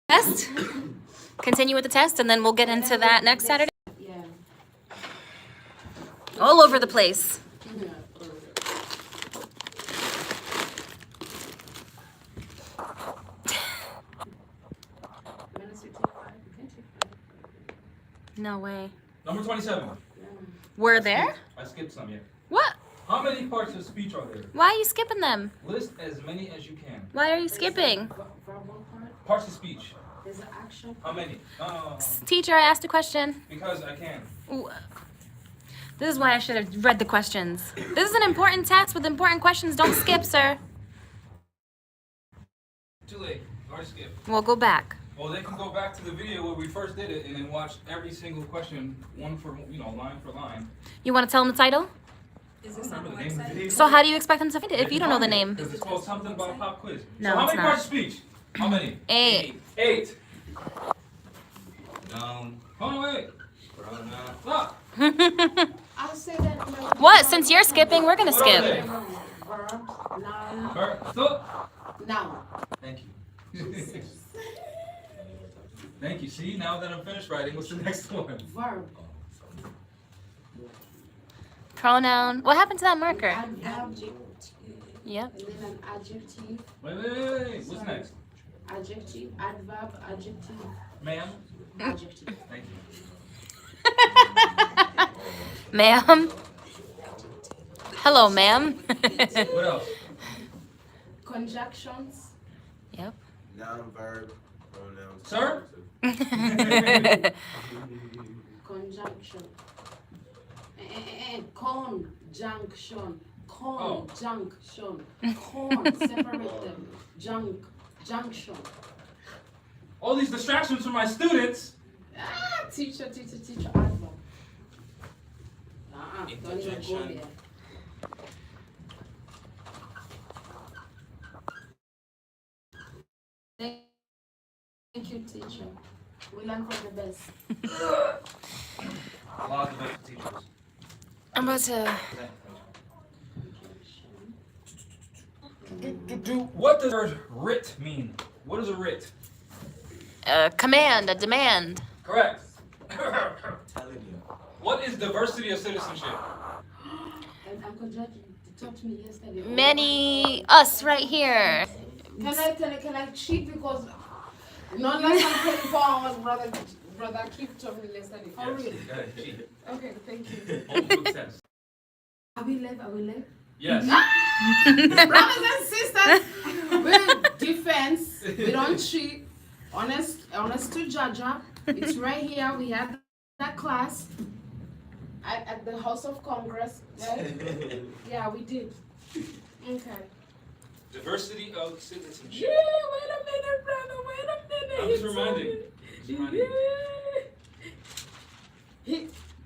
Test. Continue with the test, and then we'll get into that next Saturday. Yeah. All over the place. No way. Number 27. We're there? I skipped some, yeah. What? How many parts of speech are there? Why are you skipping them? List as many as you can. Why are you skipping? Verbal part. Parts of speech. There's an action. How many? No. Teacher, I asked a question. Because I can. Ooh. This is why I should have read the questions. This is an important test with important questions. Don't skip, sir. Too late. Already skipped. We'll go back. Well, they can go back to the video where we first did it and then watch every single question, line for line. You want to tell them the title? Is this I on don't the remember the name of the website? video. So how do you expect them to find it if you don't know the name? Because it's called something about pop quiz. No, so how it's many not. parts of speech? How many? 8. 8. Noun, Hold on, wait. pronoun, Look. I'll say that. What? Since you're skipping, we're gonna What are they? skip. Verb, noun, Stop. noun. Thank you. Thank you. See, now that I'm finished writing, what's the next one? Verb. Pronoun. What happened to that marker? Adverb. Yep. And then an adjective. Wait. What's next? Adjective. Adverb. Adjective. Ma'am? Adjective. Thank you. Ma'am. Hello, ma'am. What else? Conjunctions. Yep. noun, verb, pronoun. Sir? Conjunction. Conjunction. Oh. Conjunction. Con. Separate them. Junction. All these distractions from my students. Teacher. Adverb. Don't even go Interjection. there. Thank you, teacher. We learn from the best. A lot of the best teachers. I'm about to. What does the word writ mean? What is a writ? Command, a demand. Correct. Telling you. What is diversity of citizenship? And Uncle Judge taught me yesterday. Many us right here. Can I cheat because not like I'm 24 hours, brother Keith told me yesterday. For real. Okay, thank you. Multiple test. Are we live? Yes. Brothers and sisters, we're defense. We don't cheat. Honest to Rajab. It's right here. We had that class at the House of Congress. Right? Yeah, we did. Okay. Diversity of citizenship. Yeah, wait a minute, brother. Wait a minute. I'm just reminding.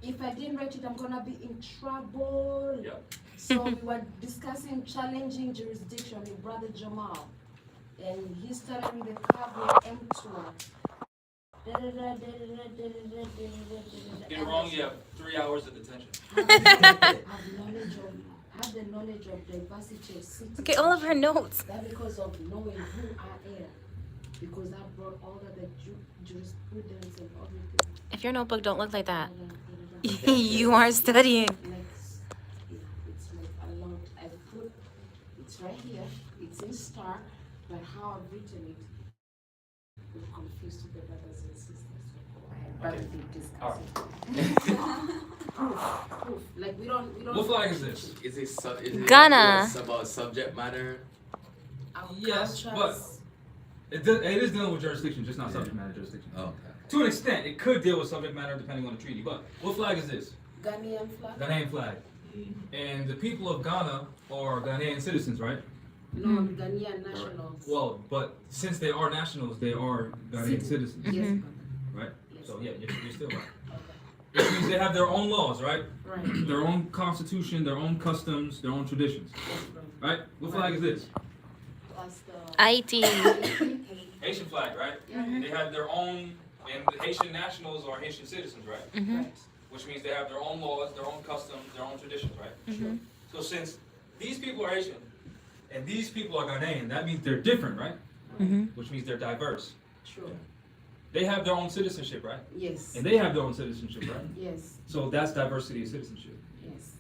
If I didn't write it, I'm gonna be in trouble. Yeah. So we were discussing challenging jurisdiction with Brother Jamal, and he's telling me the cab M tour. Get it wrong, you have 3 hours of detention. Have the knowledge of diversity of cities. Look at all of her notes. That because of knowing who I am, because I brought all of the jurisprudence and everything. If your notebook don't look like that, you are studying. It's like a lot. I put it's right here. It's in star, but how I've written it will confuse the brothers and sisters. I'd rather be discussing. Proof. Like we don't. What flag is this? Is it Ghana. it's about subject matter? Our Yes, cultures. It is dealing with jurisdiction, just not subject matter jurisdiction. Oh, okay. To an extent, it could deal with subject matter depending on the treaty. But what flag is this? Ghanaian flag. Ghanaian flag. And the people of Ghana are Ghanaian citizens, right? No, Ghanaian nationals. Well, but since they are nationals, they are Ghanaian citizens, Yes, Mhm. right? Yes. So yeah, you're still right. Okay. Which means they have their own laws, right? Right. Their own constitution, their own customs, their own traditions, Yes, brother. right? What flag is this? Plus the IT. Haitian flag, right? They have their own, and the Haitian nationals are Haitian citizens, right? Right. Which means they have their own laws, their own customs, their own traditions, right? Mhm. So since these people are Haitian and these people are Ghanaian, that means they're different, right? which means they're diverse. True. They have their own citizenship, right? Yes. And they have their own citizenship, right? Yes. So that's diversity of citizenship. Yes.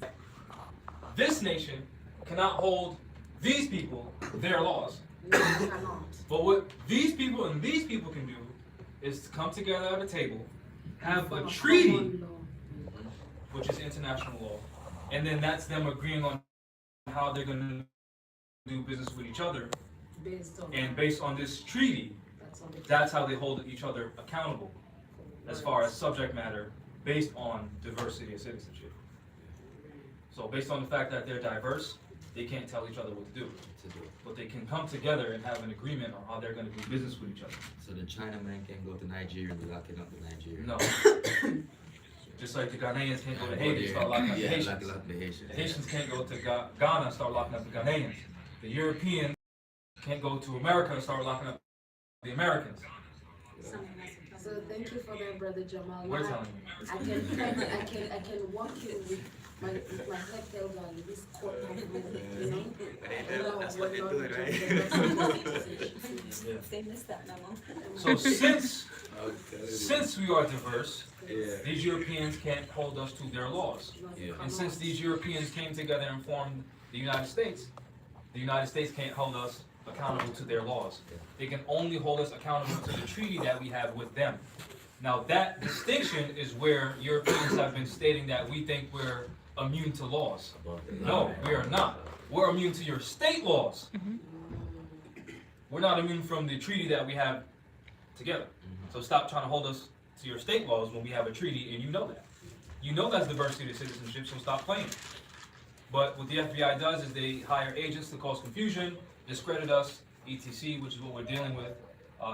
This nation cannot hold these people their laws. No, you cannot. But what these people and these people can do is to come together at a table, have a treaty, Common law. which is international law, and then that's them agreeing on how they're going to do business with each other. And based on this treaty, that's how they hold each other accountable as far as subject matter based on diversity of citizenship. So based on the fact that they're diverse, they can't tell each other what to do. But they can come together and have an agreement on how they're going to do business with each other. So the Chinaman can go to Nigeria and be locking up the Nigeria. No. Just like the Ghanaians can't go to Haiti and start locking up the Haitians. Locking up the Haitians. The Haitians can't go to Ghana and start locking up the Ghanaians. The Europeans can't go to America and start locking up the Americans. So thank you for that, Brother Jamal. We're Now, telling you. I can walk you with my head held on this court of law, you know? That's what they're doing, They missed that memo. So since we are diverse, these Europeans can't hold us to their laws. And since these Europeans came together and formed the United States can't hold us accountable to their laws. They can only hold us accountable to the treaty that we have with them. Now that distinction is where Europeans have been stating that we think we're immune to laws. No, we are not. We're immune to your state laws. We're not immune from the treaty that we have together. So stop trying to hold us to your state laws when we have a treaty, and you know that. You know that's diversity of citizenship, so stop playing. But what the FBI does is they hire agents to cause confusion, discredit us, etc., which is what we're dealing with.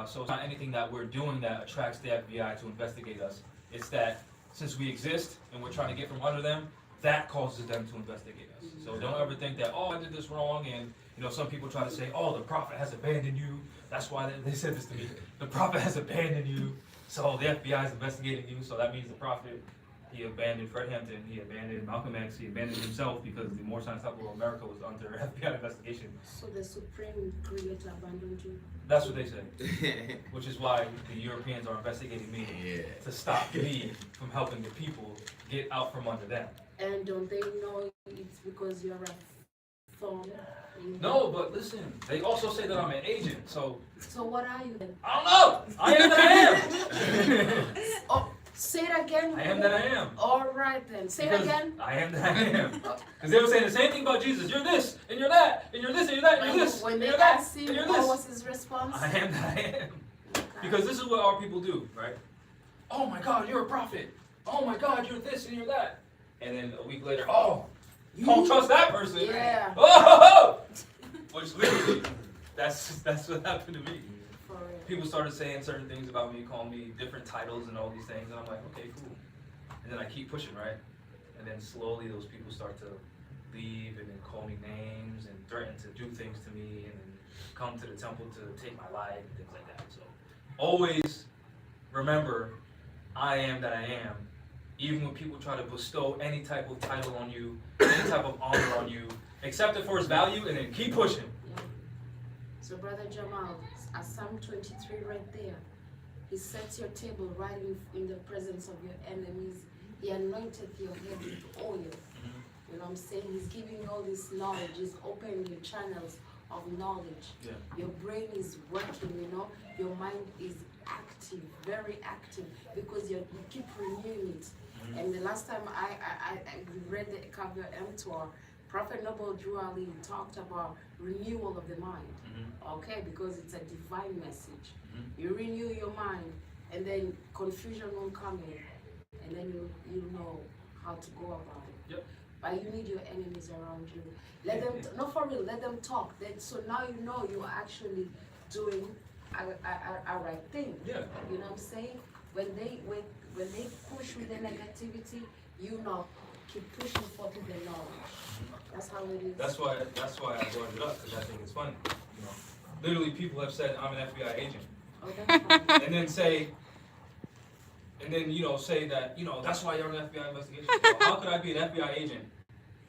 So it's not anything that we're doing that attracts the FBI to investigate us. It's that since we exist and we're trying to get from under them, that causes them to investigate us. So don't ever think that, oh, I did this wrong, and some people try to say, oh, the prophet has abandoned you. That's why they said this to me. The prophet has abandoned you, so the FBI is investigating you. So that means the prophet, he abandoned Fred Hampton, he abandoned Malcolm X, he abandoned himself because the more scientific America was under FBI investigation. So the Supreme Creator abandoned you? That's what they say. Which is why the Europeans are investigating me to stop me from helping the people get out from under them. And don't they know it's because you're a phone? No, but listen, they also say that I'm an agent, so So what are you then? I don't know. I am that I am. Oh, say it again. I am that I am. All right then. Say it Because again. I am that I am. Because they were saying the same thing about Jesus. You're this, and you're that, and you're this, and you're that, and you're this, When and they you're that, asked and him, you're what this. was his response? I am that I am. Okay. Because this is what our people do, right? Oh my God, you're a prophet. Oh my God, you're this and you're that. And then a week later, oh, don't trust that person. Yeah. Oh, which literally, that's what happened to me. For real. People started saying certain things about me, calling me different titles and all these things, and I'm like, okay, cool. And then I keep pushing, right? And then slowly those people start to leave and then call me names and threaten to do things to me and then come to the temple to take my life and things like that. So always remember, I am that I am. Even when people try to bestow any type of title on you, any type of honor on you, accept it for its value and then keep pushing. Yeah. So Brother Jamal, Psalm 23 right there. He sets your table right in the presence of your enemies. He anointed your head with oil. You know what I'm saying? He's giving you all this knowledge. He's opening your channels of knowledge. Yeah. Your brain is working, Your mind is active, very active, because you keep renewing it. And the last time I read the Kabir M tour, Prophet Noble Drew Ali talked about renewal of the mind. Okay, because it's a divine message. You renew your mind, and then confusion won't come in, and then you know how to go about it. Yep. But you need your enemies around you. Let them, no, for real, let them talk. So now you know you're actually doing a right thing. Yeah. You know what I'm saying? When they push with the negativity, you know, keep pushing forth with the knowledge. That's how it is. That's why I brought it up, because I think it's funny. Literally, people have said I'm an FBI agent, Oh, that's fine. and then say that that's why you're an FBI investigation. Well, how could I be an FBI agent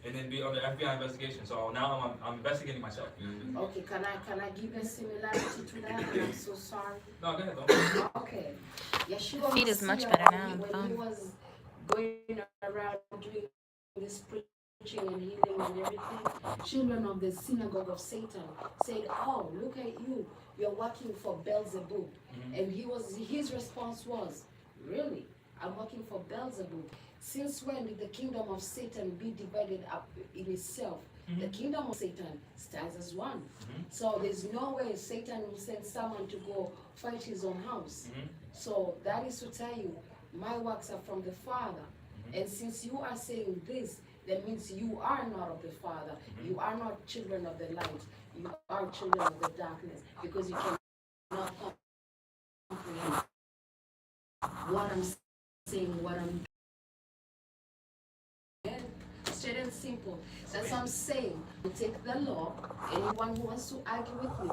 and then be under FBI investigation. So now I'm investigating myself. Okay, can I give a similarity to that? And I'm so sorry. No, go ahead. Don't. Okay. Yeshua Feed is much Mashiach, better now on the when phone. he was going around doing this preaching and healing and everything, children of the synagogue of Satan said, "Oh, look at you! You're working for Beelzebub." And his response was, "Really? I'm working for Beelzebub. Since when did the kingdom of Satan be divided up in itself? The kingdom of Satan stands as one. So there's no way Satan will send someone to go fight his own house. So that is to tell you, my works are from the Father. And since you are saying this, that means you are not of the Father. You are not children of the light. You are children of the darkness, because you cannot comprehend what I'm saying, what I'm doing. Straight and simple. That's what I'm saying. You take the law. Anyone who wants to argue with me,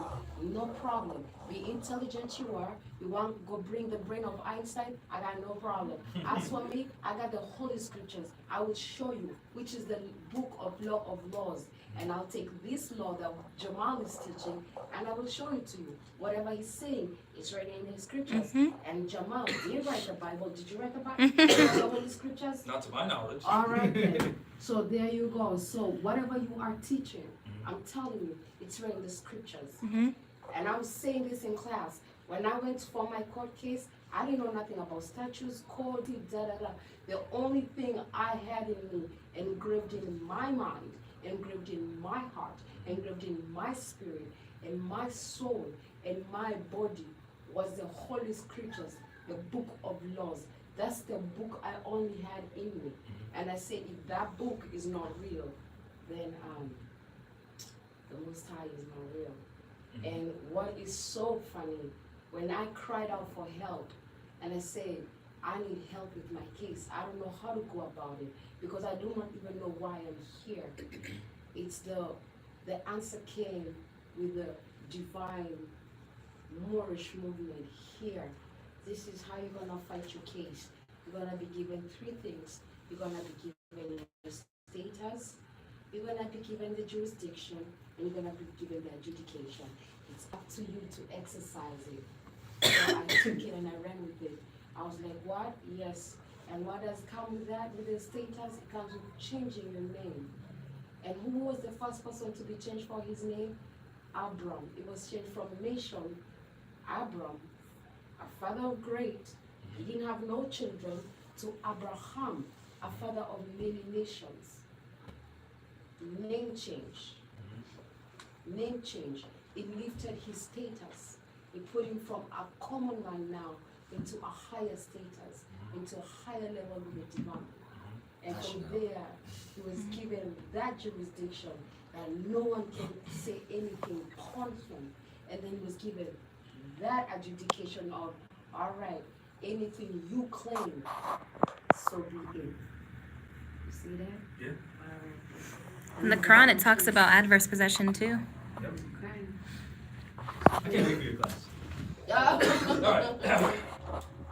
no problem. Be intelligent you are. You want to go bring the brain of Einstein? I got no problem. As for me, I got the Holy Scriptures. I will show you, which is the book of law of laws. And I'll take this law that Jamal is teaching, and I will show it to you. Whatever he's saying, it's right in the scriptures. And Jamal did write the Bible. Did you write the Bible? The Holy Scriptures? Not to my knowledge. All right then. So there you go. So whatever you are teaching, I'm telling you, it's right in the scriptures. And I'm saying this in class. When I went for my court case, I didn't know nothing about statutes, code, da da da. The only thing I had in me, engraved in my mind, engraved in my heart, engraved in my spirit, in my soul, in my body, was the Holy Scriptures, the book of laws. That's the book I only had in me. And I said, if that book is not real, then the Most High is not real. And what is so funny, when I cried out for help, and I said, I need help with my case. I don't know how to go about it, because I do not even know why I'm here. It's the answer came with the divine Moorish movement here. This is how you're gonna fight your case. You're gonna be given three things. You're gonna be given the status, you're gonna be given the jurisdiction, and you're gonna be given the adjudication. It's up to you to exercise it. So I took it and I ran with it. I was like, what? Yes. And what does come with that? With the status, it comes with changing your name. And who was the first person to be changed for his name? Abram. It was changed from nation, Abram, a father of great, he didn't have no children, to Abraham, a father of many nations. Name change. Name change. It lifted his status. It put him from a common man now into a higher status, into a higher level with the divine. And from there, he was given that jurisdiction that no one can say anything upon him. And then he was given that adjudication of, all right, anything you claim, so be it. You see that? Yeah. All right. In the Quran, it talks about adverse possession too. Yep. Okay. I can't wait for your class. Yeah.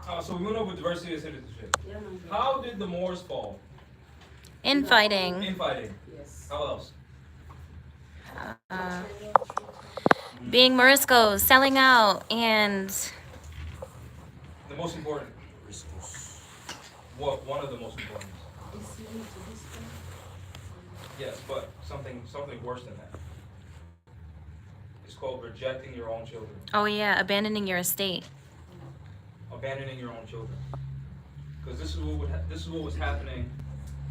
All right. So we went over diversity of citizenship. Yeah, man. How did the Moors fall? Infighting. Infighting. Yes. How else? Being Moriscos, selling out, and The most important. What? One of the most important. Yes, but something worse than that. It's called rejecting your own children, oh yeah, abandoning your estate. abandoning your own children. Because this is what was happening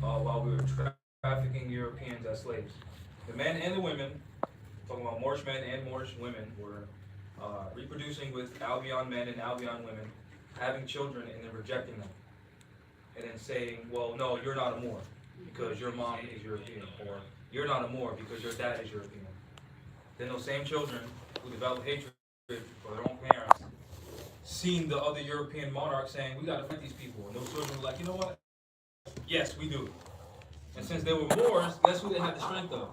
while we were trafficking Europeans as slaves. The men and the women, talking about Moorish men and Moorish women, were reproducing with Albion men and Albion women, having children, and then rejecting them, and then saying, "Well, no, you're not a Moor because your mom is European," or "You're not a Moor because your dad is European." Then those same children who develop hatred for their own parents, seen the other European monarchs saying, "We got to fight these people," and those children were like, "You know what? Yes, we do." And since they were Moors, guess who they had the strength of?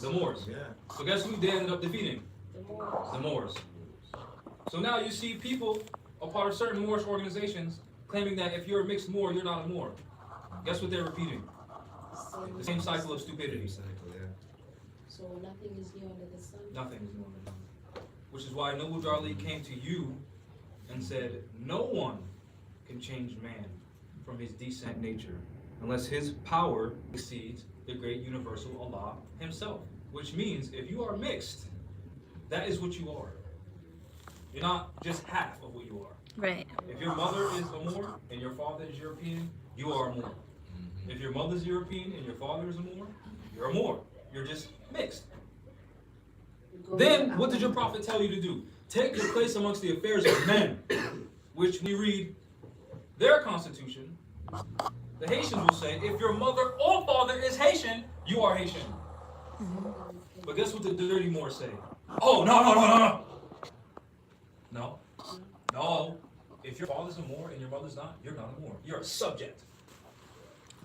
The Moors. Yeah. So guess who they ended up defeating? The Moors. So now you see people, a part of certain Moorish organizations, claiming that if you're a mixed Moor, you're not a Moor. Guess what they're repeating? The same cycle of stupidity. Cycle, yeah. So nothing is new under the sun. Nothing is new under the sun. Which is why Noble Darley came to you and said, no one can change man from his decent nature unless his power exceeds the great universal Allah himself. Which means if you are mixed, that is what you are. You're not just half of what you are. Right. If your mother is a Moor and your father is European, you are a Moor. If your mother's European and your father is a Moor, you're a Moor. You're just mixed. Then, what did your prophet tell you to do? Take your place amongst the affairs of men, which we read their constitution. The Haitians will say, if your mother or father is Haitian, you are Haitian. But guess what the dirty Moors say? Oh, no. No. No. If your father's a Moor and your mother's not, you're not a Moor. You're a subject.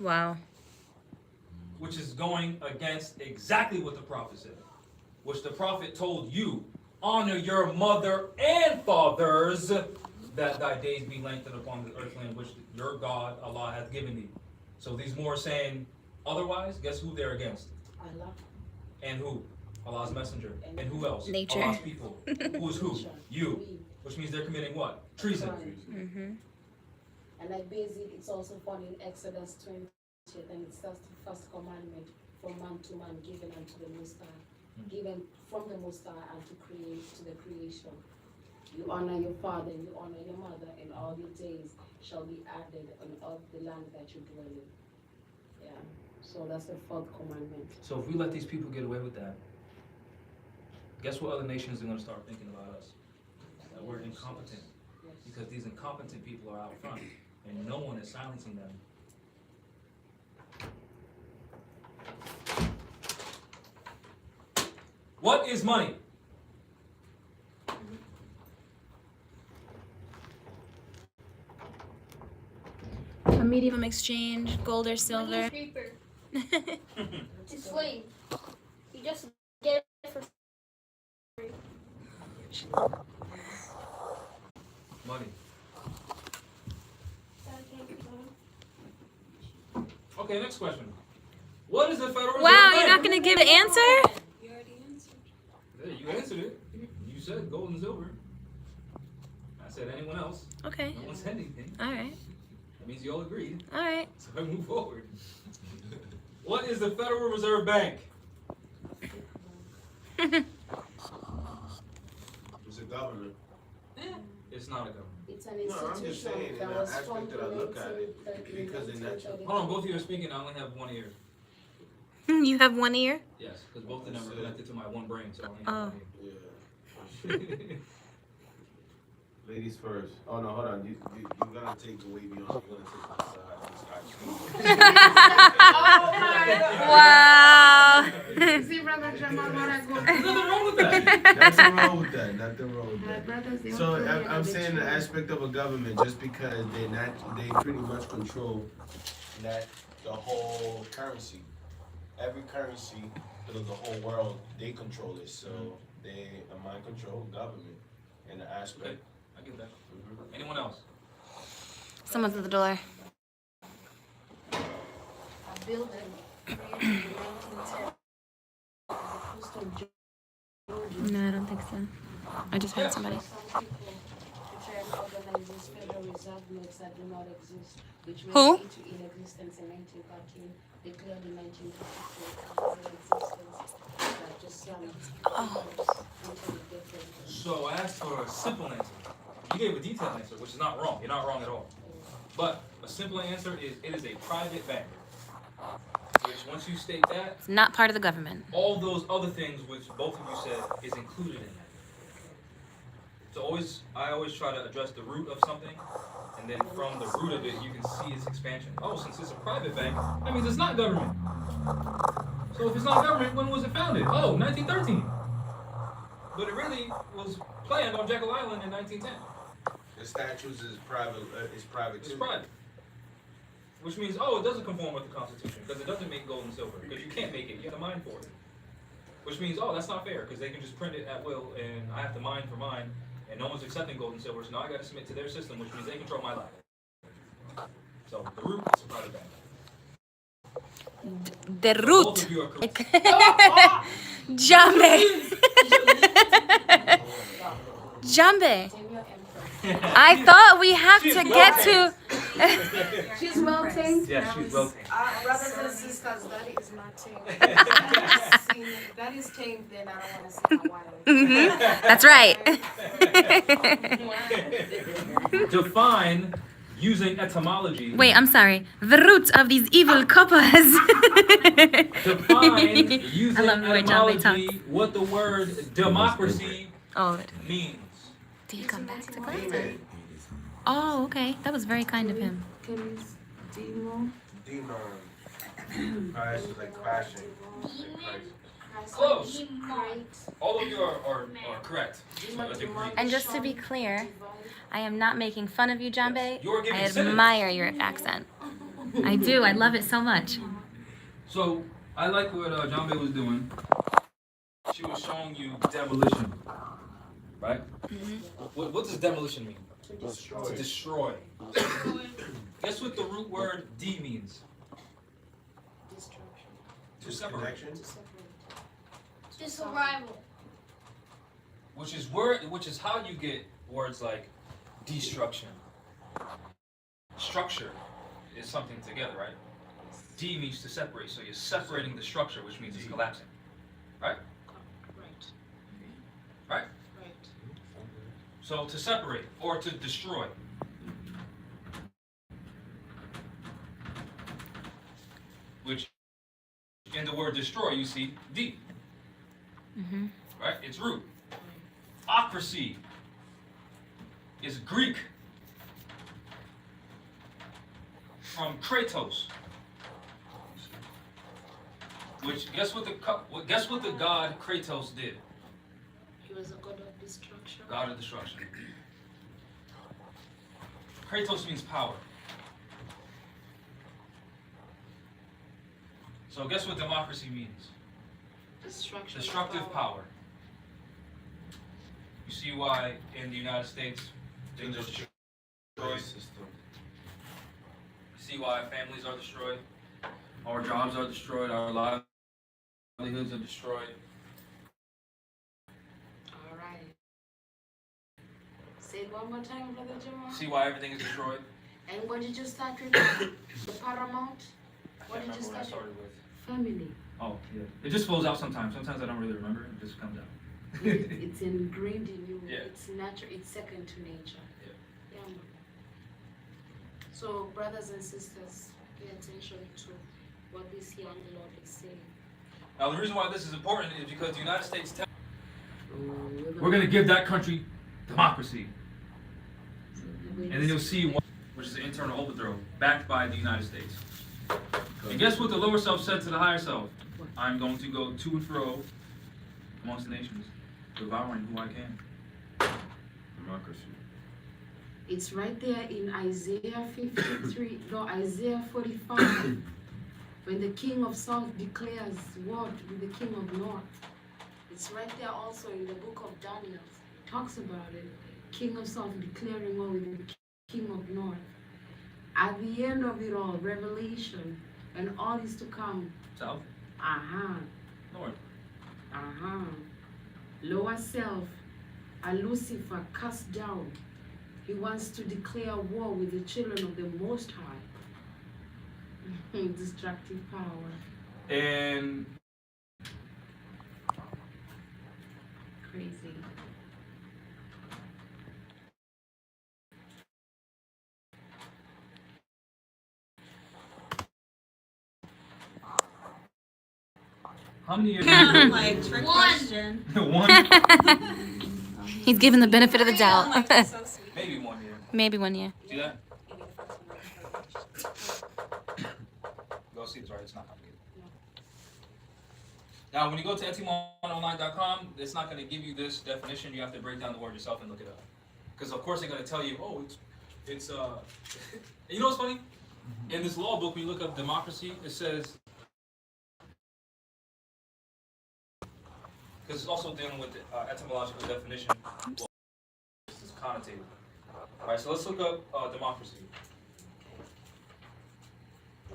Wow. Which is going against exactly what the prophet said. Which the prophet told you, honor your mother and fathers, that thy days be lengthened upon the earth land which your God, Allah, hath given thee. So these more saying otherwise, guess who they're against? Allah. And who? Allah's messenger. And who else? Nature. Allah's people. Who is who? You. Which means they're committing what? Treason. Mm-hmm. And like basic, it's also found in Exodus 20, and it starts the first commandment from man to man given unto the Most High. Given from the Most High and to the creation. You honor your father and you honor your mother, and all your days shall be added on all the land that you dwell in. Yeah. So that's the fourth commandment. So if we let these people get away with that, guess what other nations are going to start thinking about us? That we're incompetent. Yes. Because these incompetent people are out front, and no one is silencing them. What is money? A medium of exchange, gold or silver. Paper. It's slave. You just get it for free. Money. Okay, next question. What is the Federal Reserve Wow, Bank? you're not gonna give an answer? You already answered. Yeah, you answered it. You said gold and silver. I said anyone else. Okay. No one said anything. All right. That means you all agreed. All right. So I move forward. What is the Federal Reserve Bank? It's a government. It's not a government. It's an No, I'm just institution saying, in that that was aspect formed that I look at it, in because in that- 1932. Hold on, both of you are speaking. I only have one ear. You have one ear? Yes, because both of them are connected to my one brain, so I only Oh. have one Yeah. ear. Ladies first. Oh no, hold on. You're gonna take the wavy on. You're gonna take my side. Wow. See, Brother Jamal, what I go. There's nothing wrong with that. Nothing wrong with that. Nothing wrong with My that. brothers, they So don't I'm really saying the have aspect of a government just because they pretty much control that the whole currency. Every currency of the whole world, they control it. So they a mind control government in the Okay, aspect. I get that. Anyone else? Someone's at the door. a building created in 1910 at the coast of Georgia. No, I don't think so. I just heard somebody. Some people to try and organize these Federal Reserve notes that do not exist, which Who? went into inexistence in 1913, declared in 1954 as in existence. Just some totally different. So I asked for a simple answer. You gave a detailed answer, which is not wrong. You're not wrong at all. But a simple answer is it is a private bank. Which once you state that, It's not part of the government. all those other things which both of you said is included in that. So I always try to address the root of something, and then from the root of it, you can see its expansion. Oh, since it's a private bank, that means it's not government. So if it's not government, when was it founded? Oh, 1913. But it really was planned on Jekyll Island in 1910. The statues is private. It's private It's too. private. Which means, oh, it doesn't conform with the Constitution because it doesn't make gold and silver because you can't make it. You have to mine for it. Which means, oh, that's not fair because they can just print it at will and I have to mine for mine and no one's accepting gold and silver. So now I got to submit to their system, which means they control my life. So the root is a private bank. The So root. both of you are correct. Jambe. Jambe. I thought we have to get to. She's well tamed. Yeah, she's well tamed. Brothers and sisters, that is not tamed. If that is tamed, then I don't want to see my wife. Mhm. That's right. Define using etymology. Wait, I'm sorry. The root of these evil coppers. Define using I love the way John Bay etymology talks. what the word democracy Oh, means. did he come back to class? Oh, okay. That was very kind of him. Can we demo? Demon. Crash is like crashing. Close. All of you are correct. A degree. And just to be clear, I am not making fun of you, Jambe. You're giving I synonyms. admire your accent. I do. I love it so much. So I like what John Bay was doing. She was showing you demolition, right? What does demolition mean? To destroy. Guess what the root word D means? To separate. Disconnection. Disarrival. Which is how you get words like destruction. Structure is something together, right? D means to separate, so you're separating the structure, which means it's collapsing. Right? Right? So to separate or to destroy. Which in the word destroy you see D. Mm-hmm. Right? It's root. Ocracy is Greek from Kratos. Which guess what the god Kratos did? He was a god of destruction. God of destruction. Kratos means power. So guess what democracy means? Destruction. Destructive power. You see why in the United States things are destroyed? System. You see why families are destroyed? Our jobs are destroyed, our livelihoods are destroyed. All right. Say it one more time, Brother Jamal. See why everything is destroyed? And what did you start with? The paramount? I What can't did you remember what I start started with. Family. Oh, yeah. It just flows out sometimes. Sometimes I don't really remember. It just comes out. It's ingrained in you. Yeah. It's natural. It's second to nature. Yeah. Yeah. Man. So, brothers and sisters, pay attention to what this young Lord is saying. Now, the reason why this is important is because the United States we're going to give that country democracy. And then you'll see one, which is an internal overthrow, backed by the United States. And guess what the lower self said to the higher self? I'm going to go to and fro amongst the nations, devouring who I can. Democracy. It's right there in Isaiah 53, no, Isaiah 45, when the king of south declares war to the king of north. It's right there also in the book of Daniel. It talks about it. King of south declaring war with the king of north. At the end of it all, Revelation, and all is to come. South? North. Lower self, a Lucifer cast down. He wants to declare war with the children of the Most High. Destructive power. And Crazy. how many years? Like, trick One. question. One? He's given the benefit of the doubt. So sweet. Maybe 1 year. Maybe 1 year. See that? Go see it's right. It's not complicated. Now, when you go to etymononline.com, it's not going to give you this definition. You have to break down the word yourself and look it up. Because of course they're going to tell you, oh, it's you know what's funny? In this law book, when you look up democracy, it says, because it's also dealing with the etymological definition. Well, this is connotative. All right, so let's look up democracy.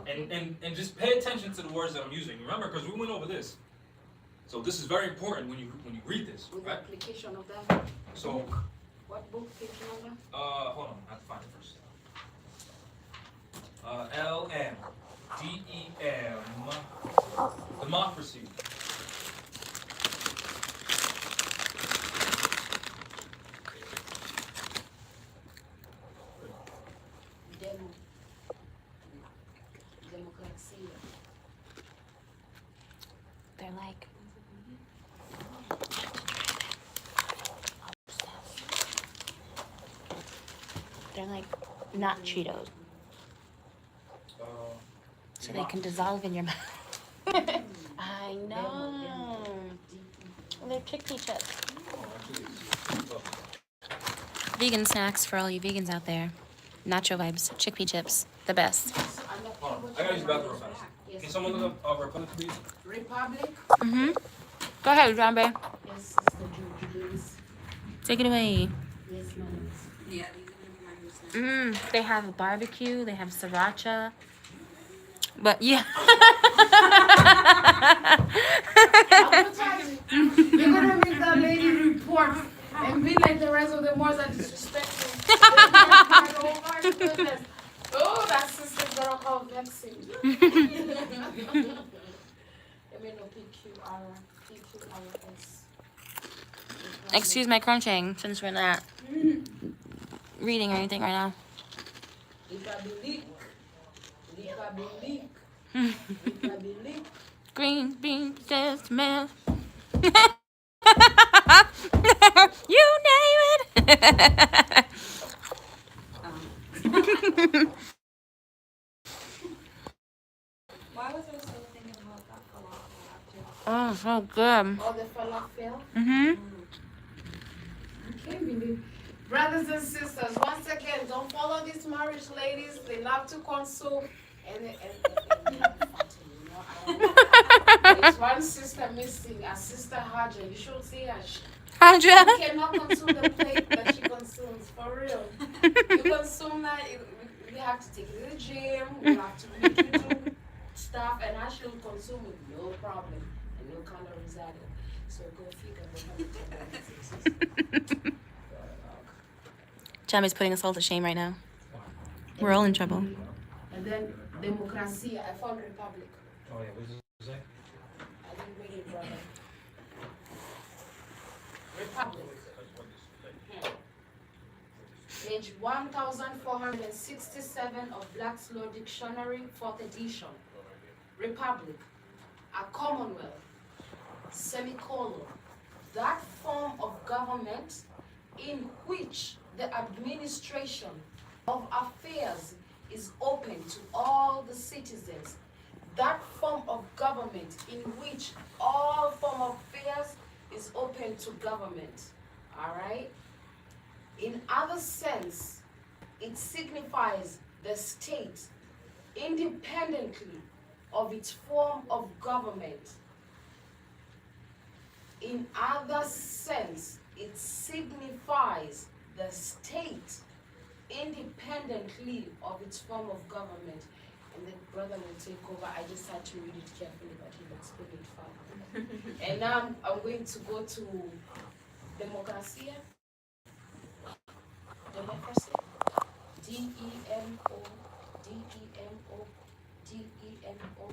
And just pay attention to the words that I'm using. Remember, because we went over this. So this is very important when you read this, With the right? application of that. So, What book, page number? hold on, I have to find it first. LMDEM, democracy. Democracy. They're like. They're like not Cheetos, so they can dissolve in your mouth. I know. They're chickpea chips. Vegan snacks for all you vegans out there. Nacho vibes, chickpea chips, the best. Hold on, I gotta use the bathroom fast. Can someone look up Republic, please? Republic. Mhm. Go ahead, Jambe. Yes, Sister Julie. Take it away. Yes, ma'am. They have barbecue. They have sriracha. But yeah. You're gonna make that lady report and be like the rest of the ones that disrespectful. Oh my goodness. Oh, that sister's gonna call vexing. Let me know PQRS. Excuse my crunching since we're not reading or anything right now. Republic. Green beans, just milk. You name it. Why was there still thinking about that falafel after? Oh, so good. All the falafel. Mhm. Can't believe. Brothers and sisters, once again, don't follow these marriage ladies. They love to consume and they have fun too, you know. There's one sister missing, a sister Haja. You should see her. She Andrea. cannot consume the plate that she consumes, for real. You consume that, we have to take it to the gym, we have to make you do stuff, and I should consume it, no problem, and no calories added. So go figure. Jamie's putting us all to shame right now. We're all in trouble. And then democracy, I found republic. Oh yeah, what does it say? I didn't read it, brother. Republic. Page 1467 of Black's Law Dictionary, 4th edition. Republic, a commonwealth, semicolon, that form of government in which the administration of affairs is open to all the citizens. That form of government in which all form of affairs is open to government. All right? In other sense, it signifies the state independently of its form of government. In other sense, it signifies the state independently of its form of government. And the brother will take over. I just had to read it carefully, but he'll explain it further. And now I'm going to go to democracy. Democracy. D-E-M-O, D-E-M-O, D-E-M-O.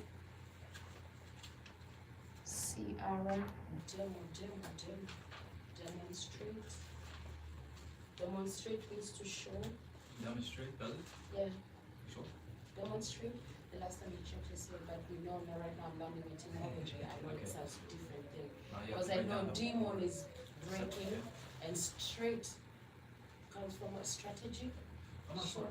C-R-M, demonstrate. Demonstrate means to show. Demonstrate, does it? Yeah. Sure. Demonstrate. The last time we checked this here, but we know now right now I'm learning etymology. I know it sounds different thing. Because I know demon is breaking and straight comes from a strategy. I'm not sure.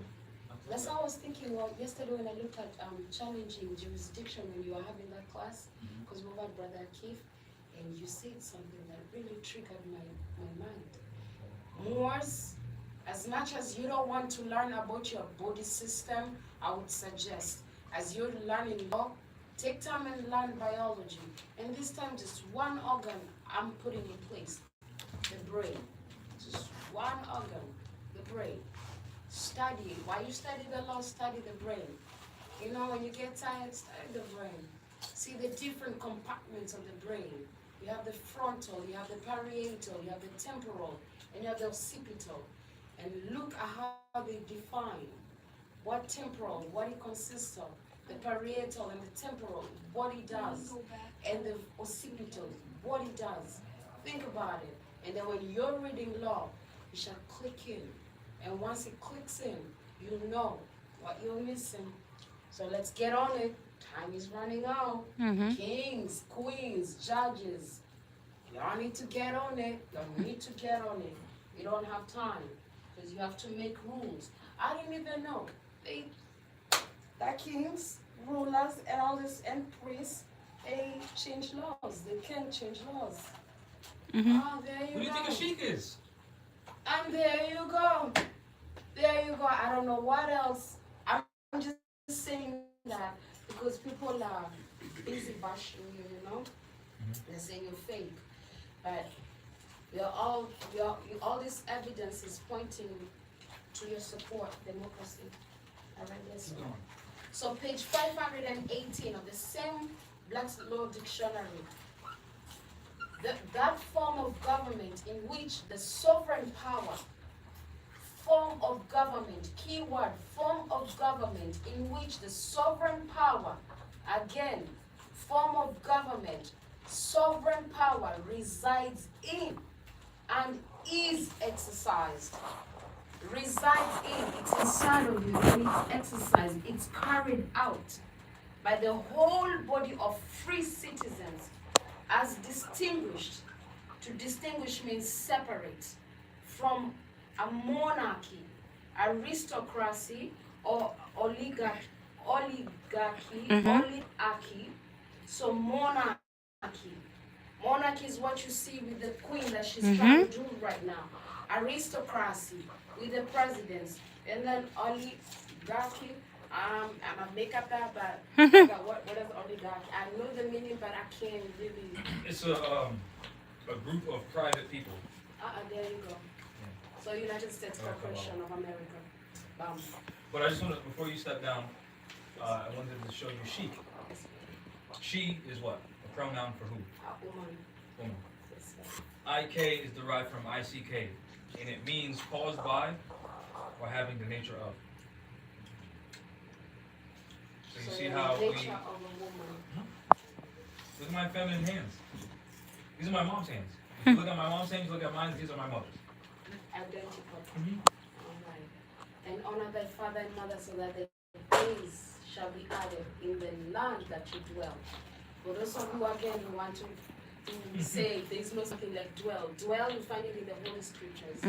That's what I was thinking. Well, yesterday when I looked at challenging jurisdiction when you were having that class, because we had Brother Keith, and you said something that really triggered my mind. Moors, as much as you don't want to learn about your body system, I would suggest, as you're learning law, take time and learn biology. And this time, just one organ I'm putting in place, the brain. Just one organ, the brain. Study. While you study the law, study the brain. You know, when you get tired, study the brain. See the different compartments of the brain. You have the frontal, you have the parietal, you have the temporal, and you have the occipital. And look at how they define what temporal, what it consists of, the parietal and the temporal, what it does, and the occipital, what it does. Think about it. And then when you're reading law, it shall click in. And once it clicks in, you know what you're missing. So let's get on it. Time is running out. Kings, queens, judges. Y'all need to get on it. Y'all need to get on it. You don't have time because you have to make rules. I didn't even know. The kings, rulers, elders, and priests, they change laws. They can't change laws. Oh, there you Who do you think a sheik is? And there you go. There you go. I don't know what else. I'm just saying that because people are busy bashing you, you know? They're saying you're fake. But all this evidence is pointing to your support, democracy. All right, let's go. So page 518 of the same Black's Law Dictionary. That form of government in which the sovereign power, form of government, keyword, form of government in which the sovereign power, again, form of government, sovereign power resides in and is exercised. Resides in, it's inside of you and it's exercised, it's carried out by the whole body of free citizens as distinguished. To distinguish means separate from a monarchy, aristocracy, or oligarchy. So monarchy. Monarchy is what you see with the queen that she's trying to do right now. Aristocracy with the presidents, and then oligarchy. I'm a make up that, but what is oligarchy? I know the meaning, but I can't really. It's a group of private people. There you go. So United States Corporation of America. Bam. But I just want to, before you step down, I wanted to show you she. She is what? A pronoun for who? Woman. Woman. IK is derived from ICK, and it means caused by or having the nature of. So you see how we... Nature of a woman. Look at my feminine hands. These are my mom's hands. If you look at my mom's hands, look at mine, these are my mother's. Identical. All right. And honor thy father and mother so that the days shall be added in the land that you dwell. For those of you again who want to say there's no something like dwell. Dwell, you find it in the Holy Scriptures.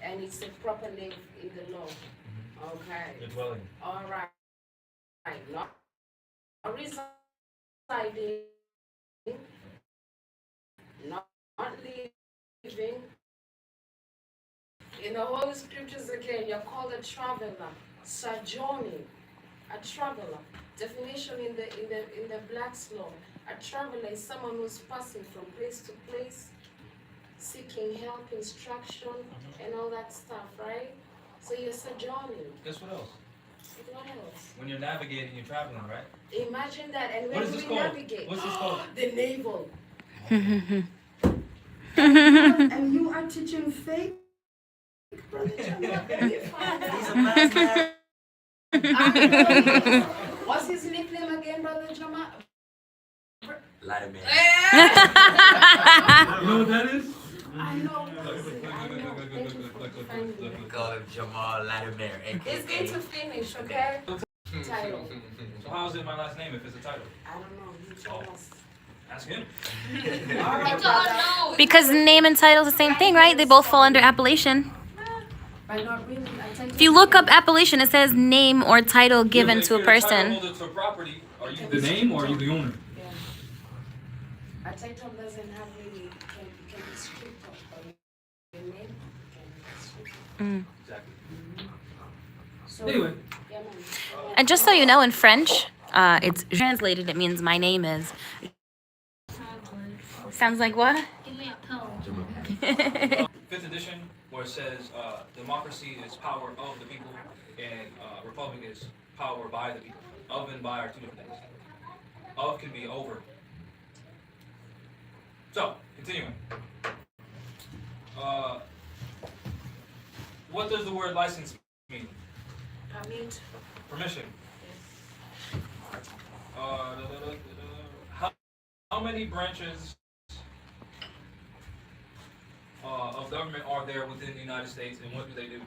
And it's a proper name in the law. Okay. The dwelling. All right. Not residing, not living. In the Holy Scriptures again, you're called a traveler, sojourning, a traveler. Definition in the Black's law, a traveler is someone who's passing from place to place, seeking help, instruction, and all that stuff, right? So you're sojourning. Guess what else? What else? When you're navigating, you're traveling, right? Imagine that, and What when is this we called? navigate, What's this called? the naval. And you are teaching fake, brother Jamal. He's a master. What's his nickname again, brother Jamal? Latimer. You know what that is? I know. Thank you. We call him Jamal Latimer. It's going to finish, okay? Title. So how is it my last name if it's a title? I don't know. You tell us. Ask him. All right, It's brother. all no. Because name and title is the same thing, right? They both fall under appellation. But not really. If you look up appellation, it says name or title given Yeah, but to a if you're the title person. holder to a property, are you the name or are you the owner? Yeah. A title doesn't have really, can be stripped of, but your name can be stripped of. Exactly. So, Anyway. yeah, man. And just so you know, in French, it's translated. It means my name is. Sounds like what? Give me a pill. 5th edition, where it says democracy is power of the people and republic is power by the people. Of and by are two different things. Of can be over. So, continuing. What does the word license mean? Permission. How many branches of government are there within the United States, and what do they do?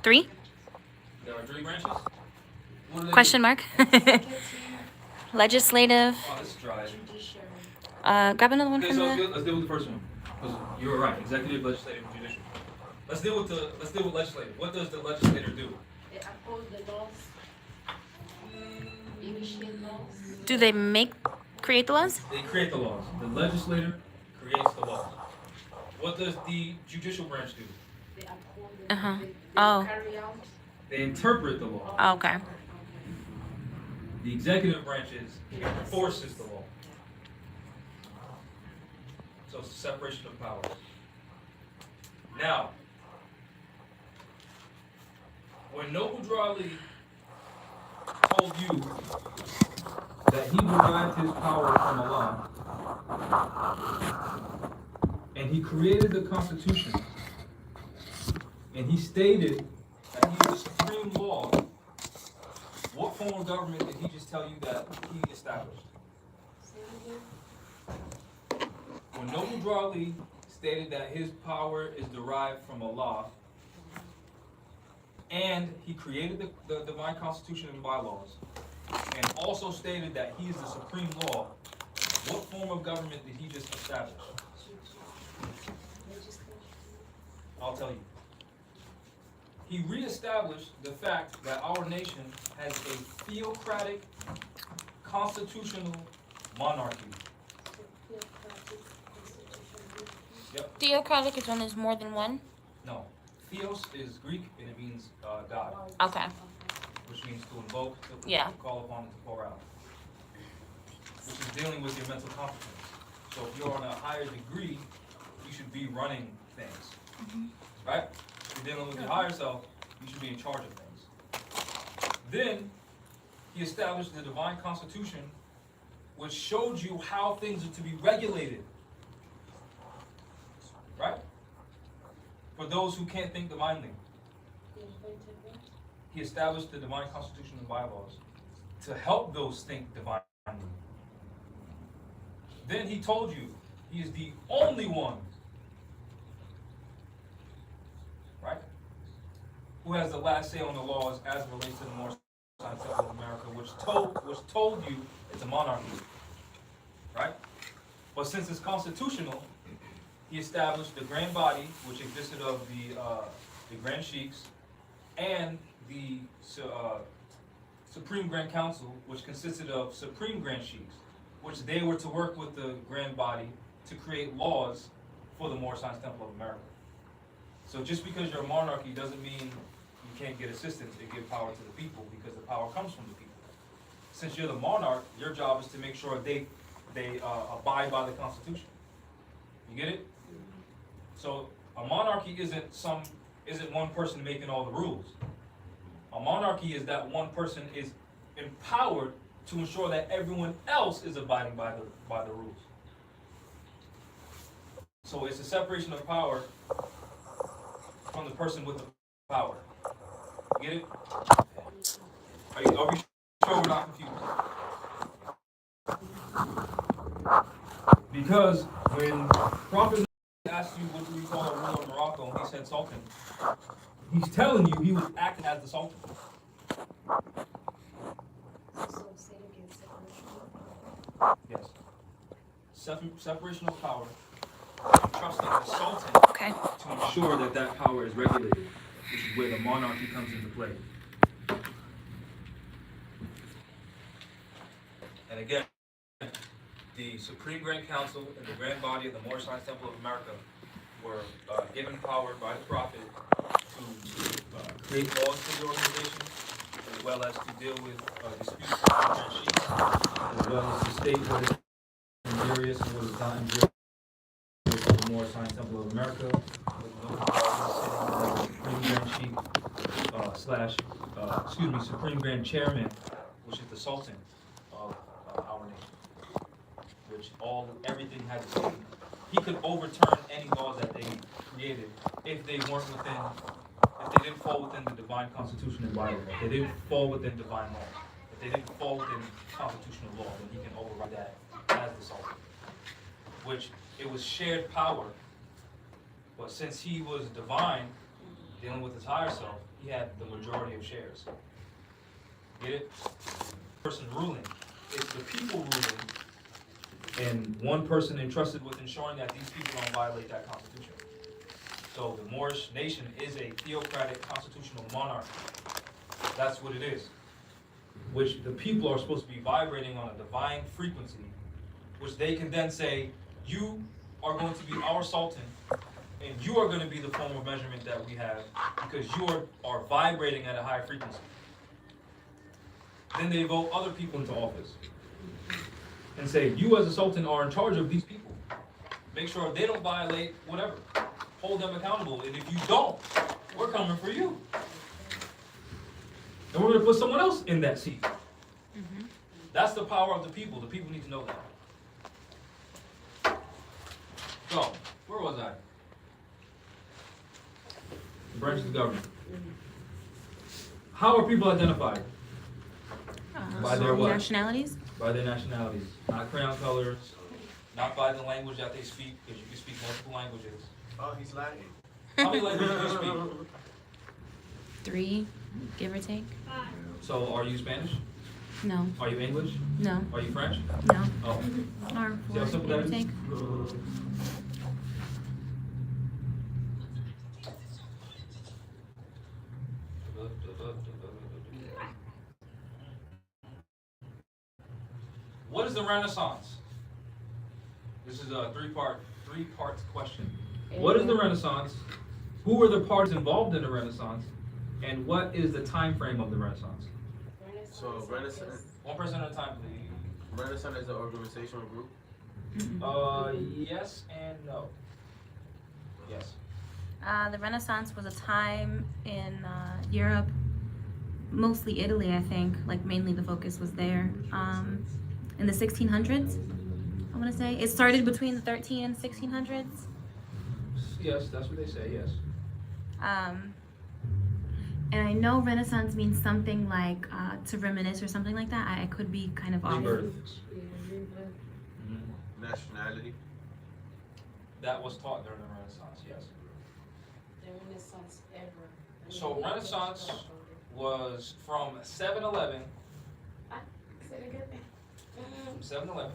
3? There are 3 branches. What do they Question mark. Legislative. do? Oh, this is dry. Grab another one Okay, from so the. let's deal with the first one. 'Cause you were right. Executive, legislative, and judicial. Let's deal with legislative. What does the legislator do? They uphold the laws. Initiate laws. Do they create the laws? They create the laws. The legislator creates the laws. What does the judicial branch do? They uphold the Uh-huh. they Oh. carry out. They interpret the law. Oh, okay. The executive branch enforces the law. So it's a separation of powers. Now, when Noble Drawley told you that he derived his power from Allah, and he created the Constitution, and he stated that he is the supreme law, what form of government did he just tell you that he established? When Noble Drawley stated that his power is derived from Allah, and he created the divine constitution and bylaws, and also stated that he is the supreme law, what form of government did he just establish? I'll tell you. He reestablished the fact that our nation has a theocratic constitutional monarchy. Yep. Theocratic is when there's more than one? No. Theos is Greek and it means God, Okay. which means to invoke, to Yeah. call upon, and to pour out. Which is dealing with your mental competence. So if you're on a higher degree, you should be running things. Right? If you're dealing with your higher self, you should be in charge of things. Then, he established the divine constitution, which showed you how things are to be regulated. Right? For those who can't think divinely. He established the divine constitution and bylaws to help those think divinely. Then he told you he is the only one, right, who has the last say on the laws as it relates to the Morse Temple of America, which told you it's a monarchy, right? But since it's constitutional, he established the grand body, which existed of the Grand Sheiks, and the Supreme Grand Council, which consisted of Supreme Grand Sheiks, which they were to work with the grand body to create laws for the Moorish Temple of America. So just because you're a monarchy doesn't mean you can't get assistance and give power to the people, because the power comes from the people. Since you're the monarch, your job is to make sure they abide by the Constitution. You get it? So a monarchy isn't one person making all the rules. A monarchy is that one person is empowered to ensure that everyone else is abiding by the rules. So it's a separation of power from the person with the power. You get it? Are we sure we're not confused? Because when Prophet asked you what do you call a ruler of Morocco, and he said Sultan, he's telling you he was acting as the Sultan. Yes. Separation of power, trusting the Sultan Okay. to ensure that that power is regulated, which is where the monarchy comes into play. And again, the Supreme Grand Council and the Grand Body of the Moorish Temple of America were given power by the Prophet to create laws for the organization, as well as to deal with disputes with the Grand Sheiks, as well as to state what is injurious and what is not injurious with the Moorish Temple of America, with no Supreme Grand Sheik Supreme Grand Chairman, which is the the Sultan of our nation, which everything had to be. He could overturn any laws that they created if they weren't within, if they didn't fall within the divine constitution and Bible, if they didn't fall within divine law, if they didn't fall within constitutional law, then he can override that as the Sultan. Which it was shared power, but since he was divine, dealing with his higher self, he had the majority of shares. Get it? Person ruling. It's the people ruling, and one person entrusted with ensuring that these people don't violate that constitution. So the Moorish nation is a theocratic constitutional monarchy. That's what it is. Which the people are supposed to be vibrating on a divine frequency, which they can then say, you are going to be our sultan, and you are going to be the form of measurement that we have, because you are vibrating at a higher frequency. Then they vote other people into office and say, you as a sultan are in charge of these people. Make sure they don't violate whatever. Hold them accountable. And if you don't, we're coming for you. And we're going to put someone else in that seat. That's the power of the people. The people need to know that. So, where was I? The branches of government. How are people identified? By their what? Nationalities? By their nationalities. Not crown colors, not by the language that they speak, because you can speak multiple languages. Oh, he's Latin. How many languages do you speak? 3, give or take. So, are you Spanish? No. Are you English? No. Are you French? No. Oh. Or See how 4, simple give or that is? take. What is the Renaissance? This is a three-part question. What is the Renaissance? Who were the parties involved in the Renaissance? And what is the time frame of the Renaissance? So Renaissance, One person at a time, please. Renaissance is an organizational group. Yes and no. Yes. The Renaissance was a time in Europe, mostly Italy, I think. Like mainly the focus was there. In the 1600s, I want to say. It started between the 13 and 1600s. Yes, that's what they say, yes. And I know Renaissance means something like to reminisce or something like that. I could be kind of off. Rebirth. Nationality. That was taught during the Renaissance, yes. The Renaissance ever. So Renaissance was from 7-Eleven, Say it again. 7-Eleven,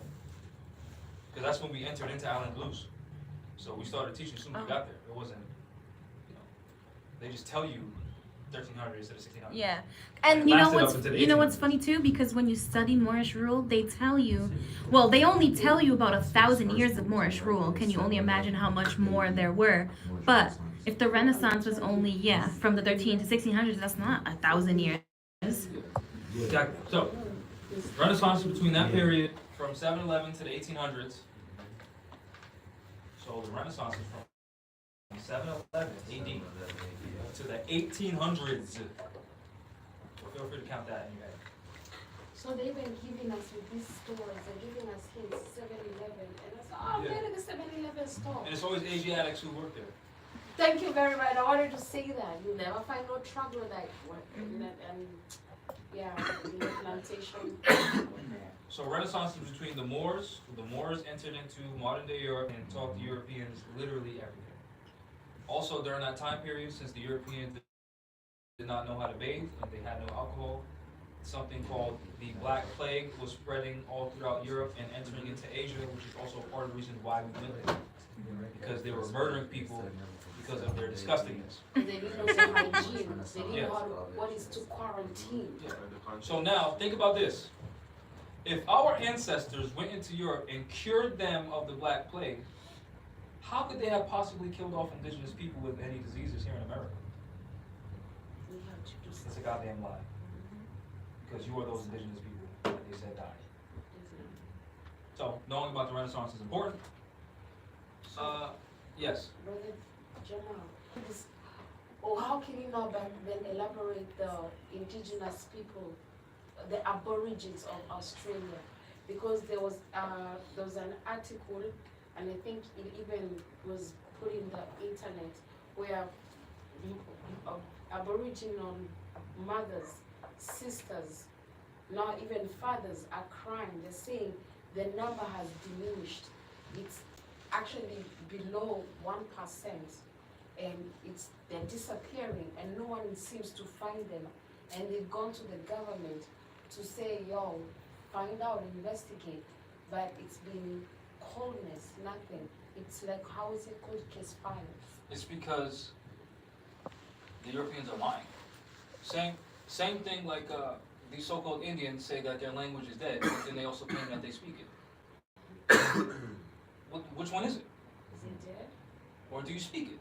because that's when we entered into Allen Blues. So we started teaching as soon as we got there. It wasn't, they just tell you 1300 instead of 1600. Yeah, and you know Lasted up what's until the you know 1800s. what's funny too, because when you study Moorish rule, they tell you, well, they only tell you about 1,000 years of Moorish rule. Can you only imagine how much more there were? But if the Renaissance was only from the 13 to 1600s, that's not 1,000 years. Exactly. So Renaissance is between that period from 7-Eleven to the 1800s. So the Renaissance is from 7-Eleven AD to the 1800s. So feel free to count that in your head. So they've been giving us with these stores, they're giving us hints, 7-Eleven, and I said, oh, Yeah. man, the 7-Eleven store. And it's always Asiatics who work there. Thank you very much. I wanted to say that. You never find no trouble like what, and yeah, in the plantation. So Renaissance is between the Moors. The Moors entered into modern day Europe and taught the Europeans literally everything. Also during that time period, since the Europeans did not know how to bathe and they had no alcohol, something called the Black Plague was spreading all throughout Europe and entering into Asia, which is also part of the reason why we went there. Because they were murdering people because of their disgustingness. They didn't know the hygiene. They didn't know what is to quarantine. So now, think about this. If our ancestors went into Europe and cured them of the Black Plague, how could they have possibly killed off indigenous people with any diseases here in America? We have to do It's a something. goddamn lie. Because you are those indigenous people that they said died. So, knowing about the Renaissance is important. Yes. Brother Jamal, how can you now back then elaborate the indigenous people the Aborigines of Australia, because there was an article, and I think it even was put in the internet, where Aboriginal mothers, sisters, not even fathers are crying. They're saying the number has diminished. It's actually below 1%, and they're disappearing, and no one seems to find them. And they've gone to the government to say, yo, find out, investigate, but it's been coldness, nothing. It's like, how is it called, case files? It's because the Europeans are lying. Same thing like these so-called Indians say that their language is dead, but then they also claim that they speak it. Which one is it? Is it dead? Or do you speak it?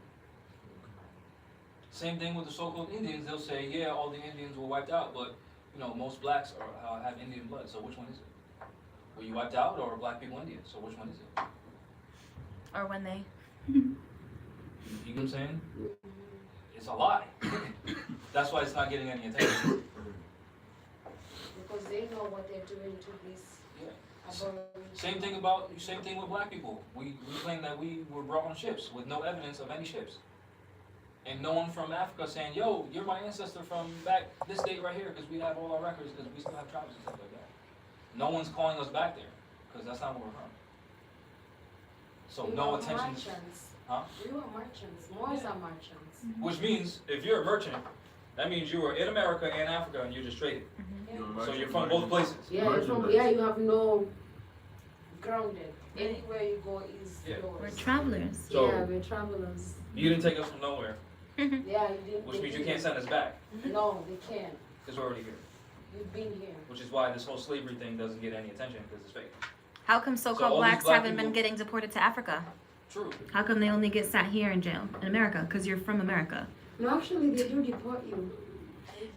Same thing with the so-called Indians. They'll say, yeah, all the Indians were wiped out, but most blacks have Indian blood. So which one is it? Were you wiped out, or are black people Indian? So which one is it? Or when they. You know what I'm saying? It's a lie. That's why it's not getting any attention. Because they know what they're doing to these Aborigines. Same thing with black people. We claim that we were brought on ships with no evidence of any ships. And no one from Africa saying, yo, you're my ancestor from back this date right here, because we have all our records, because we still have tribes and stuff like that. No one's calling us back there, because that's not where we're from. So We no were attention. merchants. Huh? We were merchants. Moors are merchants. Which means, if you're a merchant, that means you were in America and Africa, and you just traded. So you're from both places. Yeah, you have no grounded. Anywhere you go is yours. We're travelers. So- Yeah, we're travelers. You didn't take us from nowhere, Yeah, you didn't. which means you can't send us back, No, they can't. because we're already here. You've been here. Which is why this whole slavery thing doesn't get any attention, because it's fake. How come So so-called all these blacks black haven't been people- getting deported to Africa? True. How come they only get sat here in jail in America? Because you're from America. No, actually, they do deport you.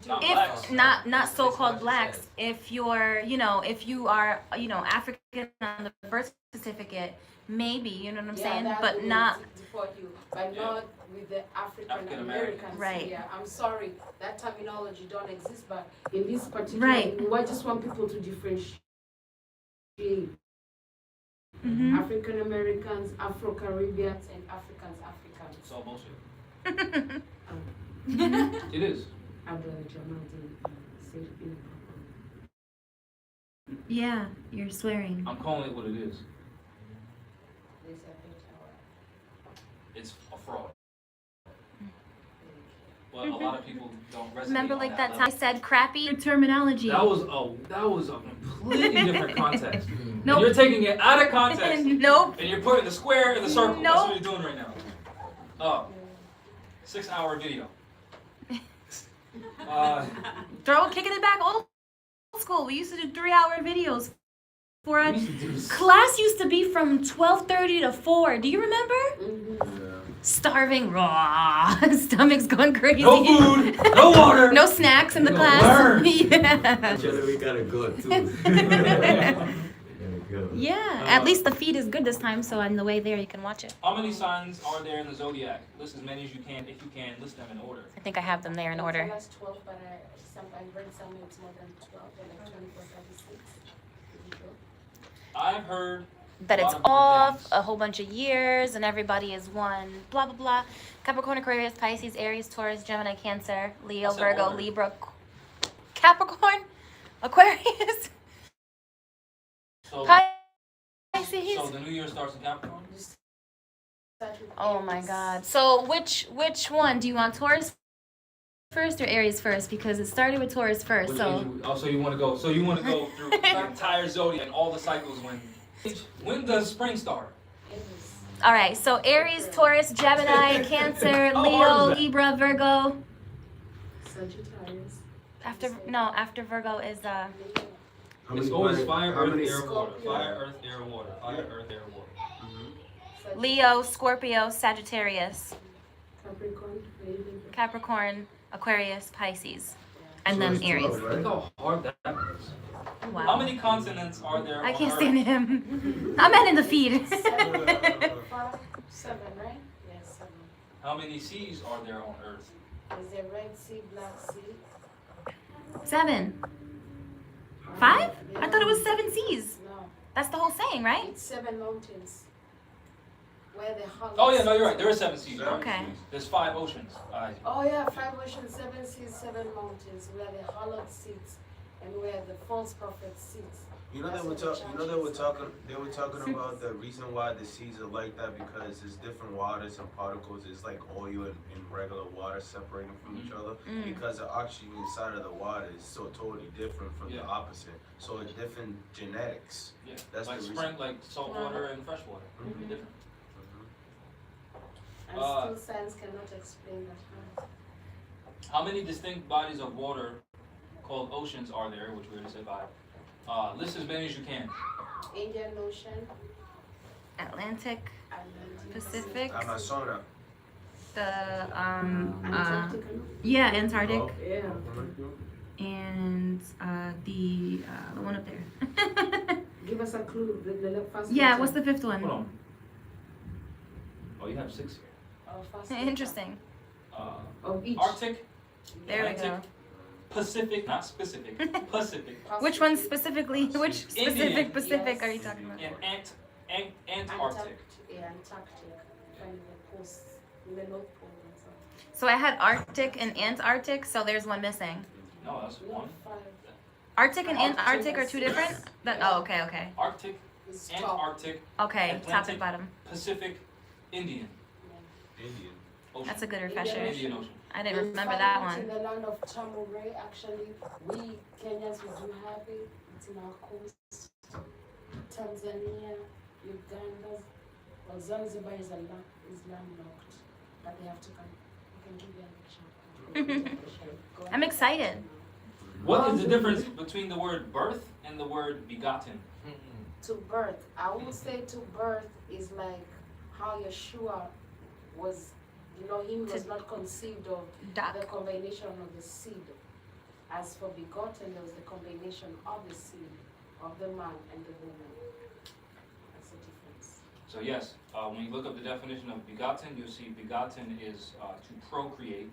Not blacks. If not so-called blacks, if you're, if you are, African on the birth certificate, maybe, you know what I'm saying? that But would not. deport you, but not with the African African Americans. Americans. Right. Yeah, I'm sorry, that terminology don't exist, but in this particular, Right. I just want people to differentiate Mhm. African Americans, Afro Caribbeans, and Africans. It's all bullshit. It is. Our brother Jamal didn't say it in a proper. Yeah, you're swearing. I'm calling it what it is. They said it. It's a fraud. But a lot of people don't resonate Remember, on like that time level. I said crappy terminology. That was a completely different context. Nope. You're taking it out of context, Nope. and you're putting the square in the circle. That's Nope. what you're doing right now. 6-hour video. Kicking it back old school. We used to do 3-hour videos. For we a used to do this. class used to be from 12:30 to 4. Do you remember? Starving, raw, stomachs going crazy. No food, no water. No snacks in the No, class. learn. Yeah. Actually, we gotta go too. We gotta go. Yeah. At least the feed is good this time, so on the way there you can watch it. How many signs are there in the zodiac? List as many as you can. If you can, list them in order. I think I have them there in order. That's 12, but I read somewhere it's more than 12, like 24, 36. I've heard That a lot it's of different off things. a whole bunch of years and everybody is one. Blah blah blah. Capricorn, Aquarius, Pisces, Aries, Taurus, Gemini, Cancer, Leo, I said Virgo, order. Libra, Capricorn, Aquarius, So, Pisces. so the new year starts in Capricorn. Oh my God. So which one do you want, Taurus first or Aries first? Because it started with Taurus first. Which So age so you want to go? So you want to go through the entire zodiac and all the cycles when does spring start? all right. So Aries, Taurus, Gemini, Cancer, How hard Leo, is that? Libra, Virgo. Sagittarius. After Virgo is How It's many always planets- fire, how earth, many- air, water. Fire, earth, air, water. Fire, earth, air, water. Leo, Scorpio, Sagittarius, Capricorn. Capricorn, Aquarius, Pisces, and So then it's Aries. 12, right? Look how hard that is. How Wow. many continents are there I on can't Earth? stand him. I'm at in the feed. 7, right? Yes, 7. How many seas are there on Earth? Is there Red Sea, Black Sea? 7. 5? I thought it was 7 seas. No, That's the whole saying, right? it's 7 mountains. Where the hollow Oh yeah, no, you're right. seas There are. is 7 seas. You're right. Okay. There's 5 oceans. Oh yeah, 5 oceans, 7 seas, 7 mountains, where the hollow sits and where the false prophet sits. You know That's they were what the talking. You know church is. they were talking about the reason why the seas are like that because it's different waters and particles. It's like oil and regular water separating from each other because the oxygen inside of the water is so totally different from the Yeah. opposite. So it's different genetics. Yeah. That's Like the reason. spring, like salt water and fresh water. Really different. And still science cannot explain that. How many distinct bodies of water called oceans are there? Which we already said 5. List as many as you can. Indian Ocean, Atlantic, Atlantic, Pacific, Amazonas. the Antarctica. yeah, Antarctic, Yeah. and the one up there. Give us a clue. The first Yeah, letter. what's the 5th Hold one? on. Oh, you have 6 here. First letter Interesting. of each. Arctic, There we Atlantic, go. Pacific, not specific, Pacific, Which one specifically? Which specific Indian. Pacific Yes. are you talking about? and Antarctic. Yeah, Antarctic. Find the post in the North Pole and so. So I had Arctic and Antarctic, so there's one missing. No, that's No, 1. 5 Arctic and Arctic Antarctic are is 2 six. different? Oh, okay. Arctic, is top. Antarctic, Okay, top Atlantic. and bottom. Pacific, Indian Indian. Ocean. That's a good Indian refresher. Indian Ocean. I didn't We remember find that it one. in the land of Chamure, actually, we Kenyans, we do have it. It's in our coast. Tanzania, Uganda, well, Zanzibar is landlocked, but they have to come. We can give you a lecture. Go I'm ahead. excited. What is the difference between the word birth and the word begotten? To birth, I would say to birth is like how Yeshua was, he was not conceived of Duck. the combination of the seed. As for begotten, there was the combination of the seed of the man and the woman. That's the difference. So yes, when you look up the definition of begotten, you'll see begotten is to procreate,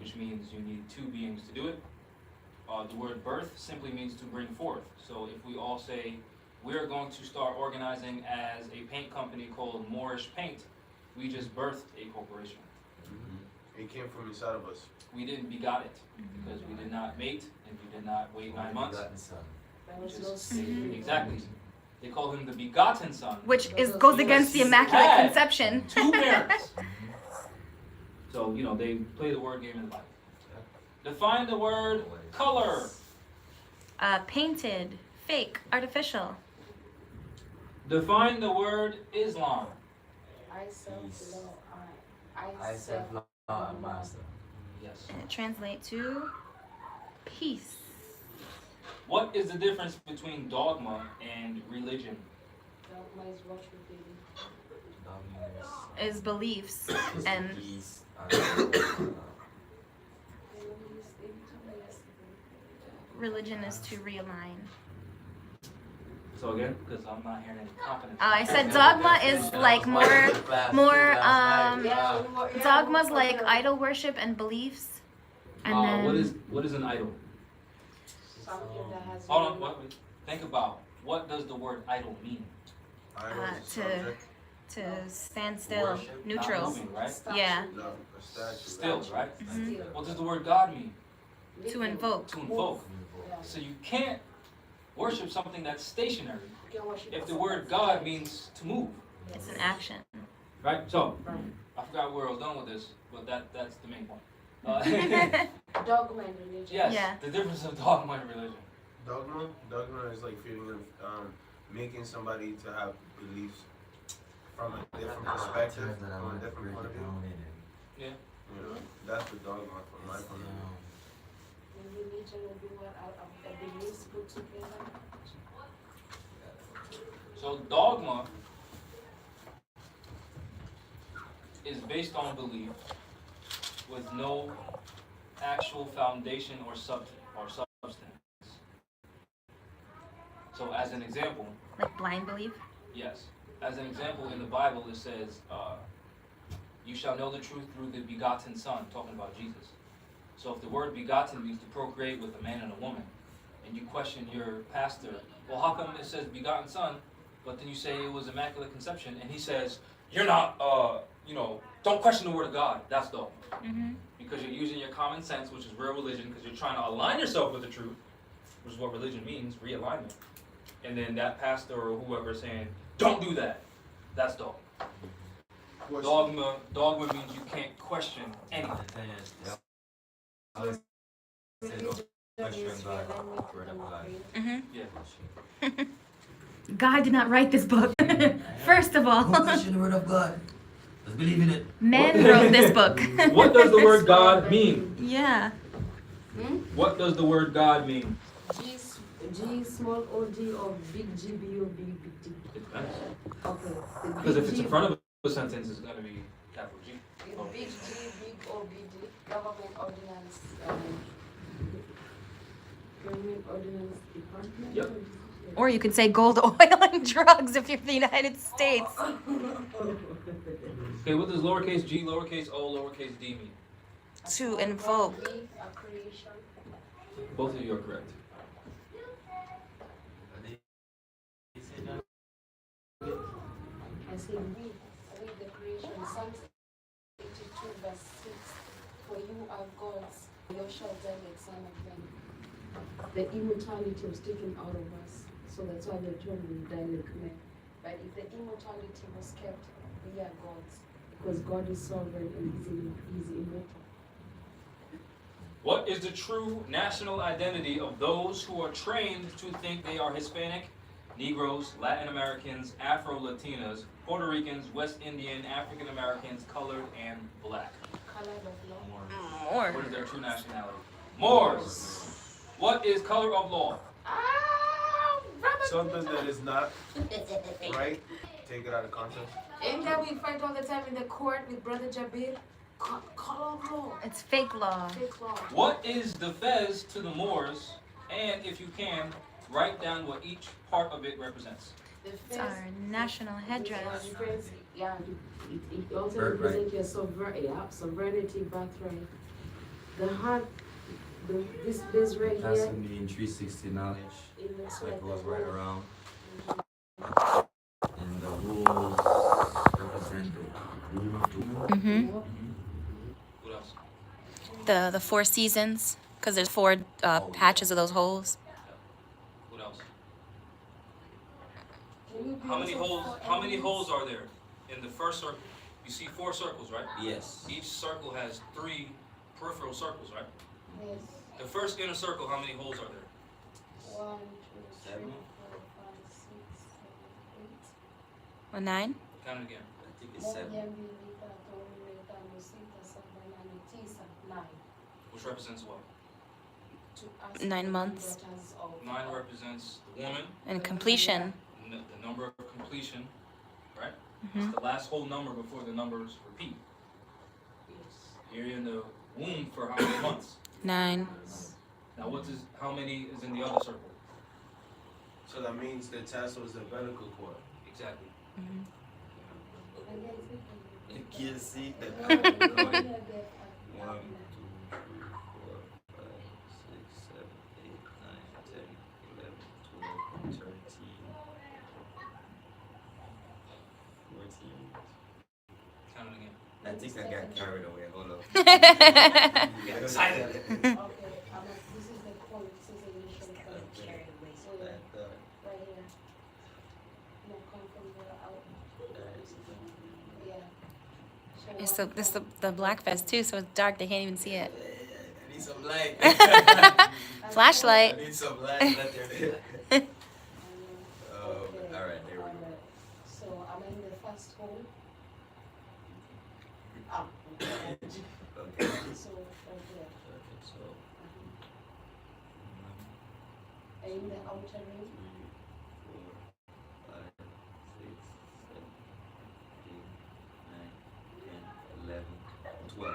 which means you need 2 beings to do it. The word birth simply means to bring forth. So if we all say, we're going to start organizing as a paint company called Moorish Paint, we just birthed a corporation. It came from inside of us. We didn't begot it because we did not mate and we did not wait 9 months. There was no Just- seed. Exactly. They call him the begotten son. Which goes against the Immaculate Had Conception. 2 parents. So, they play the word game in the Bible. Define the word color. Painted, fake, artificial. Define the word Islam. I self-law. I self-law and master. Yes. And it translates to peace. What is the difference between dogma and religion? Dogma is what we believe. Dominance. Is beliefs and Peace. religion is to realign. So again, because I'm not hearing any confidence. I said dogma is like more dogma's like idol worship and beliefs. And then what is an idol? Something that has Hold on, wait. Think about what does the word idol mean? Idol is a to subject. to stand still, Worship, Not neutral. moving, right? Yeah. No, a statue. Still, right? Mhm. What does the word God mean? To invoke. To invoke. So you can't worship something that's stationary if the word God means to move, It's an action. right? So I forgot where I was going with this, but that's the main point. Dogma and religion. Yes, Yeah. the difference of dogma and religion. Dogma is like feeling of making somebody to have beliefs from a different perspective, from a different point of view. Yeah. That's the dogma from my point of view. And religion will be what a beliefs put together. So dogma is based on belief with no actual foundation or substance. So as an example, Like blind belief. yes, as an example in the Bible it says, you shall know the truth through the begotten son, talking about Jesus. So if the word begotten means to procreate with a man and a woman, and you question your pastor, well, how come it says begotten son, but then you say it was immaculate conception, and he says, you're not, don't question the word of God. That's dope. Mm-hmm. Because you're using your common sense, which is real religion, because you're trying to align yourself with the truth, which is what religion means, realignment. And then that pastor or whoever is saying, don't do that. That's dope. Dogma means you can't question anything. Mm-hmm. Yeah. God did not write this book. First of all, Don't question the word of God. Just believe in it. men wrote this book. What does the word God mean? Yeah. What does the word God mean? G small O D or big G B O big D. It depends. Okay. Because if it's in front of a sentence, it's going to be capital G. Big G, big O, big D, government ordinance, government ordinance department. Yep. Or you could say gold, oil, and drugs if you're the United States. Okay, what does lowercase g, lowercase o, lowercase d mean? To invoke. A creation. Both of you are correct. I said we the creation. Psalms 82 verse 6. For you are gods, you shall die like son of man. The immortality was taken out of us. So that's why we're told we die like men. But if the immortality was kept, we are gods. Because God is sovereign and he's immortal. What is the true national identity of those who are trained to think they are Hispanic, Negroes, Latin Americans, Afro-Latinas, Puerto Ricans, West Indian, African Americans, colored, and black? Color of law. More. What is their true nationality? Moors. What is color of law? Something that is not right, take it out of context. Ain't that we fight all the time in the court with Brother Jabir? Color of law. It's fake law. Fake law. What is the fez to the Moors? And if you can, write down what each part of it represents. The It's our national headdress. Yeah, it also represents your sovereignty, birthright. The heart, this right That's here, the mean 360 knowledge. it looks So like it goes the right whole- around. And the rules represent the rule of the world. Mm-hmm. What else? The four seasons, because there's four patches of those holes. What else? Can you be How many also holes? for How many enemies? holes are there in the first circle? You see 4 circles, right? Yes. Each circle has 3 peripheral circles, right? Yes. The first inner circle, how many holes are there? 1, 2, 3, 4, 5, 6, 7, 8. Or 9? Count it again. I think it's 7. 9. Which represents what? 9 months. 9 represents the woman, And completion. the number of completion, right? Mm-hmm. It's the last whole number before the numbers repeat. You're in the womb for how many months? 9. Now, how many is in the other circle? So that means the tassel is the umbilical cord. Exactly. Mm-hmm. You can see that. 1, 2, 3, 4, 5, 6, 7, 8, 9, 10, 11, 12, 13, 14. Count it again. I think I got carried away. Hold up. Get excited. Okay, this is the code. This is the initial code. So, right here. No, come from the out. Yeah. It's the black vest too, so it's dark. They can't even see it. I need some light. Flashlight. I need some light. Alright, there we go. So I'm in the first hole. Ah. Okay. So right there. Okay, so And in the outer ring. 3, 4, 5, 6, 7, 8, 9, 10, 11, 12.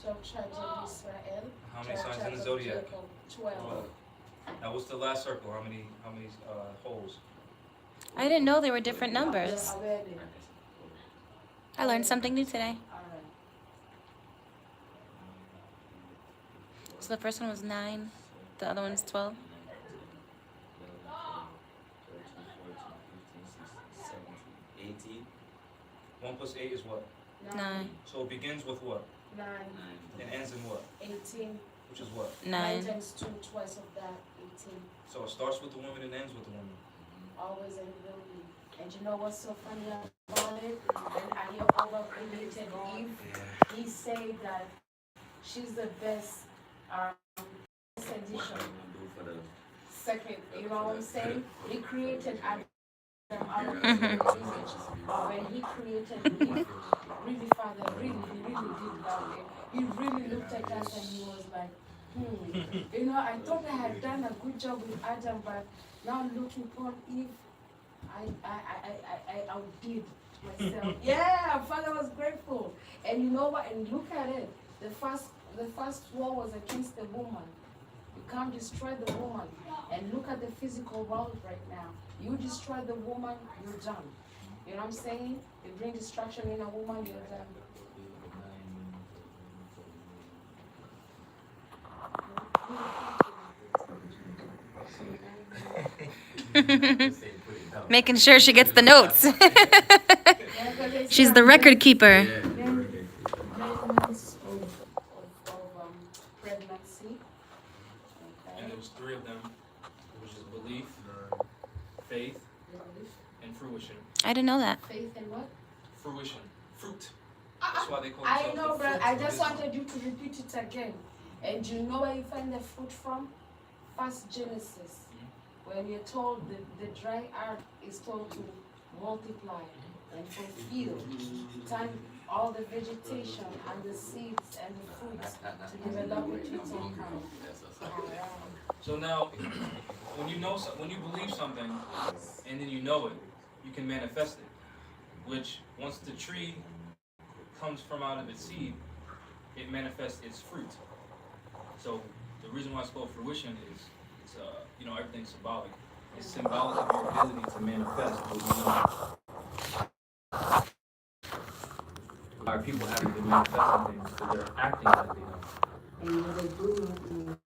12 tribes of Israel. How many 12 signs in tribes the of zodiac? Jacob, 12. Now, what's the last circle? How many holes? I didn't know there were different numbers. I read it. I learned something new today. Alright. So the first one was 9, the other one's 12. 1 plus 8 is what? 9. So it begins with what? 9, And ends in what? 18. Which is what? 9 9. times 2, twice of that, 18. So it starts with the woman and ends with the woman. Always and will be. And you know what's so funny about it? When I hear overcreated Eve, he said that she's the best edition. Second, you know what I'm saying? He created Adam out of his image. When he created Eve, really, Father, really, he really did love it. He really looked at us and he was like, you know, I thought I had done a good job with Adam, but now looking upon Eve, I outdid myself. Yeah, Father was grateful. And you know what? And look at it. The first war was against the woman. You can't destroy the woman. And look at the physical world right now. You destroy the woman, you're done. You know what I'm saying? You bring destruction in a woman, you're done. Making sure she gets the notes. She's the record keeper. Maintenance of pregnancy. And there's 3 of them, which is belief, faith, and fruition. I didn't know that. Faith and what? Fruition. Fruit. That's why they call I themselves know, the but fruit I of just Islam. wanted you to repeat it again. And you know where you find the fruit from? First Genesis. When you're told the dry earth is told to multiply and fulfill, turn all the vegetation and the seeds and the fruits to develop it its own kind. So now, when you know, when you believe something, and then you know it, you can manifest it. Which, once the tree comes from out of its seed, it manifests its fruit. So the reason why it's called fruition is, it's, you know, everything's symbolic. It's symbolic of your ability to manifest what you know. Why people haven't been manifesting things? Because they're acting like they know. And what they do not know,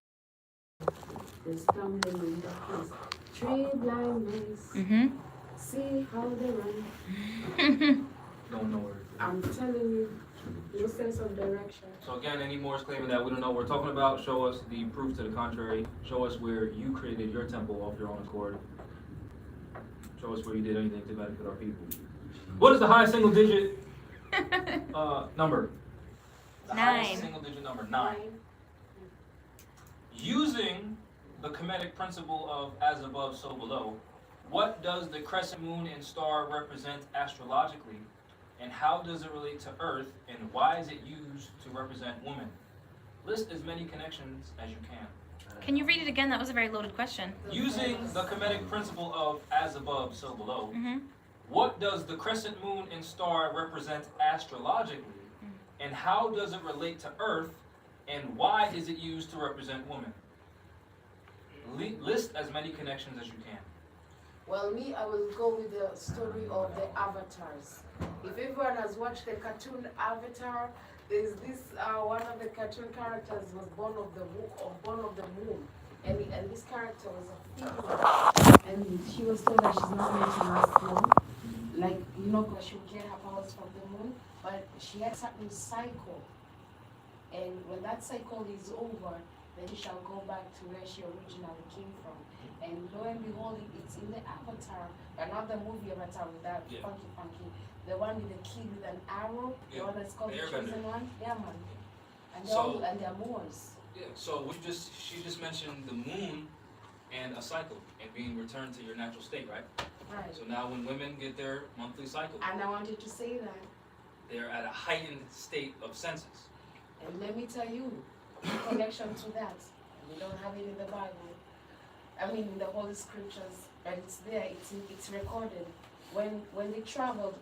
they stumble in the place. Tree blindness. See how they run. Don't know where. I'm telling you, no sense of direction. So again, any more is claiming that we don't know what we're talking about, show us the proof to the contrary. Show us where you created your temple off your own accord. Show us where you did anything to benefit our people. What is the highest single digit number? The 9. highest single digit number, 9. Using the Kemetic principle of as above, so below, what does the crescent moon and star represent astrologically? And how does it relate to Earth, and why is it used to represent women? List as many connections as you can. Can you read it again? That was a very loaded question. Using the Kemetic principle of as above, so below, Mhm. what does the crescent moon and star represent astrologically? And how does it relate to Earth, and why is it used to represent women? List as many connections as you can. Well, me, I will go with the story of the avatars. If everyone has watched the cartoon Avatar, there's this one of the cartoon characters was born of the moon, and this character was a female, and she was told that she's not meant to last long, like because she would get her powers from the moon, but she had a certain cycle, and when that cycle is over, then she shall go back to where she originally came from. And lo and behold, it's in the Avatar, but not the movie Avatar with that funky. The one with the kid with an arrow, the one that's called the chosen one. Yeah, man. And they're Moors. Yeah. So she just mentioned the moon and a cycle and being returned to your natural state, right? Right. So now when women get their monthly cycle, And I wanted to say that. they're at a heightened state of senses. And let me tell you, in connection to that, we don't have it in the Bible. I mean, in the Holy Scriptures, but it's there. It's recorded. When they traveled,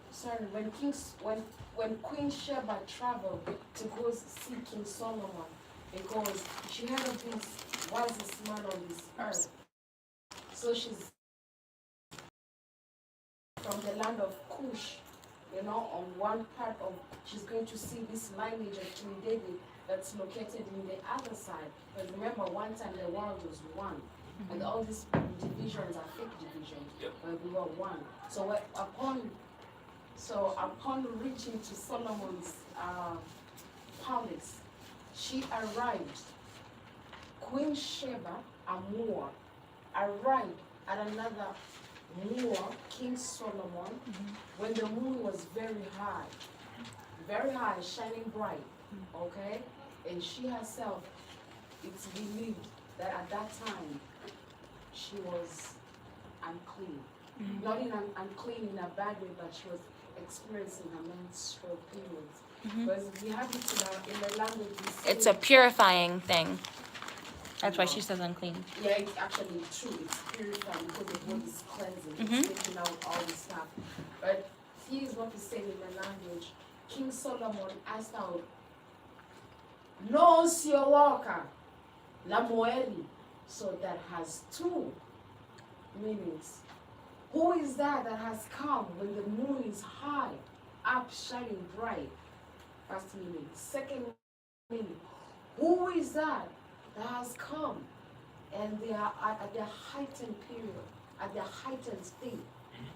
when Queen Sheba traveled to go see King Solomon, because she had of this wisest man on this earth. So she's from the land of Cush, on one part of, she's going to see this lineage of King David that's located in the other side. But remember, one time the world was one. And all these divisions are fake divisions, Yep. but we were one. So upon So upon reaching to Solomon's palace, she arrived. Queen Sheba, a Moor, arrived at another Moor, King Solomon, when the moon was very high, shining bright. Okay? And she herself, it's believed that at that time she was unclean. Not in unclean in a bad way, but she was experiencing her menstrual periods. Because we have it in the language. It's a purifying thing. That's why she says unclean. Yeah, it's actually true. It's purifying because the body is cleansing. It's taking out all this stuff. But here's what we say in the language. King Solomon asked out, "No, your walker, la moeri." So that has two meanings. Who is that has come when the moon is high, up, shining bright? First meaning. Second meaning. Who is that has come and they are at their heightened period, at their heightened state,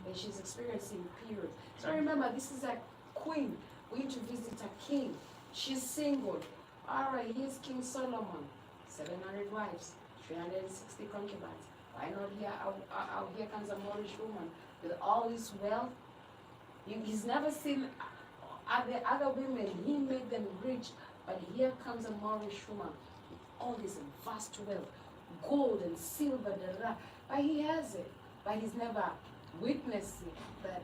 and she's experiencing period. So remember, this is a queen going to visit a king. She's single. All right, here's King Solomon, 700 wives, 360 concubines. Why not here? Out here comes a Moorish woman with all this wealth. He's never seen other women. He made them rich, but here comes a Moorish woman. All this vast wealth, gold and silver, but he has it. But he's never witnessed it, that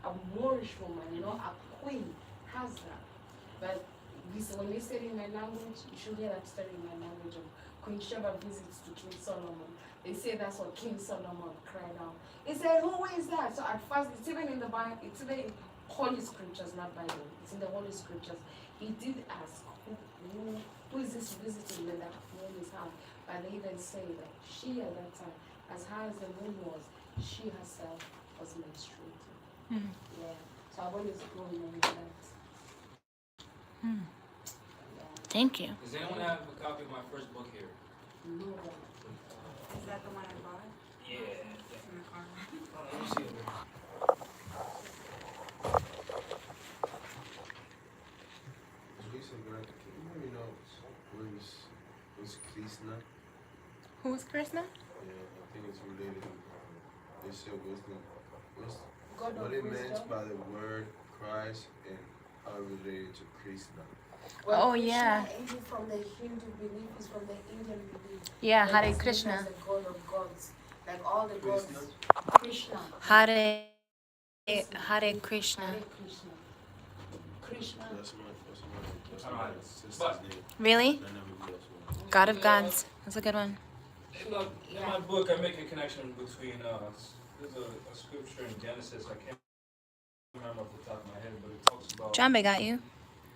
a Moorish woman, a queen has that. But when they say in my language, you should hear that story in my language of Queen Sheba visits to King Solomon. They say that's what King Solomon cried out. He said, "Who is that?" So at first, it's even in the Bible, it's in the Holy Scriptures, not Bible. It's in the Holy Scriptures. He did ask, who is this visiting me that moon is high? But they even say that she at that time, as high as the moon was, she herself was menstruating. Yeah. So I've always grown on that. Thank you. Does anyone have a copy of my first book here? No. Is that the one I bought? Yeah. It's in the car. Let me see it. Was Krishna? Who was Krishna? Yeah, I think it's related. They said wisdom. God What of it wisdom. meant by the word Christ and how related to Krishna. Well, Oh, yeah. Krishna isn't from the Hindu belief, is from the Indian belief. Yeah, Like Hare it's Krishna. as the god of gods. Like all the gods. Krishna? Krishna. Hare Krishna. Hare Krishna. Krishna. That's my Alright. sister's But- name. Really? I never knew that's one. God of Gods. That's a good one. Look, in my book, I make a connection between, there's a scripture in Genesis, I can't remember off the top of my head, but it talks about, Jambe got you.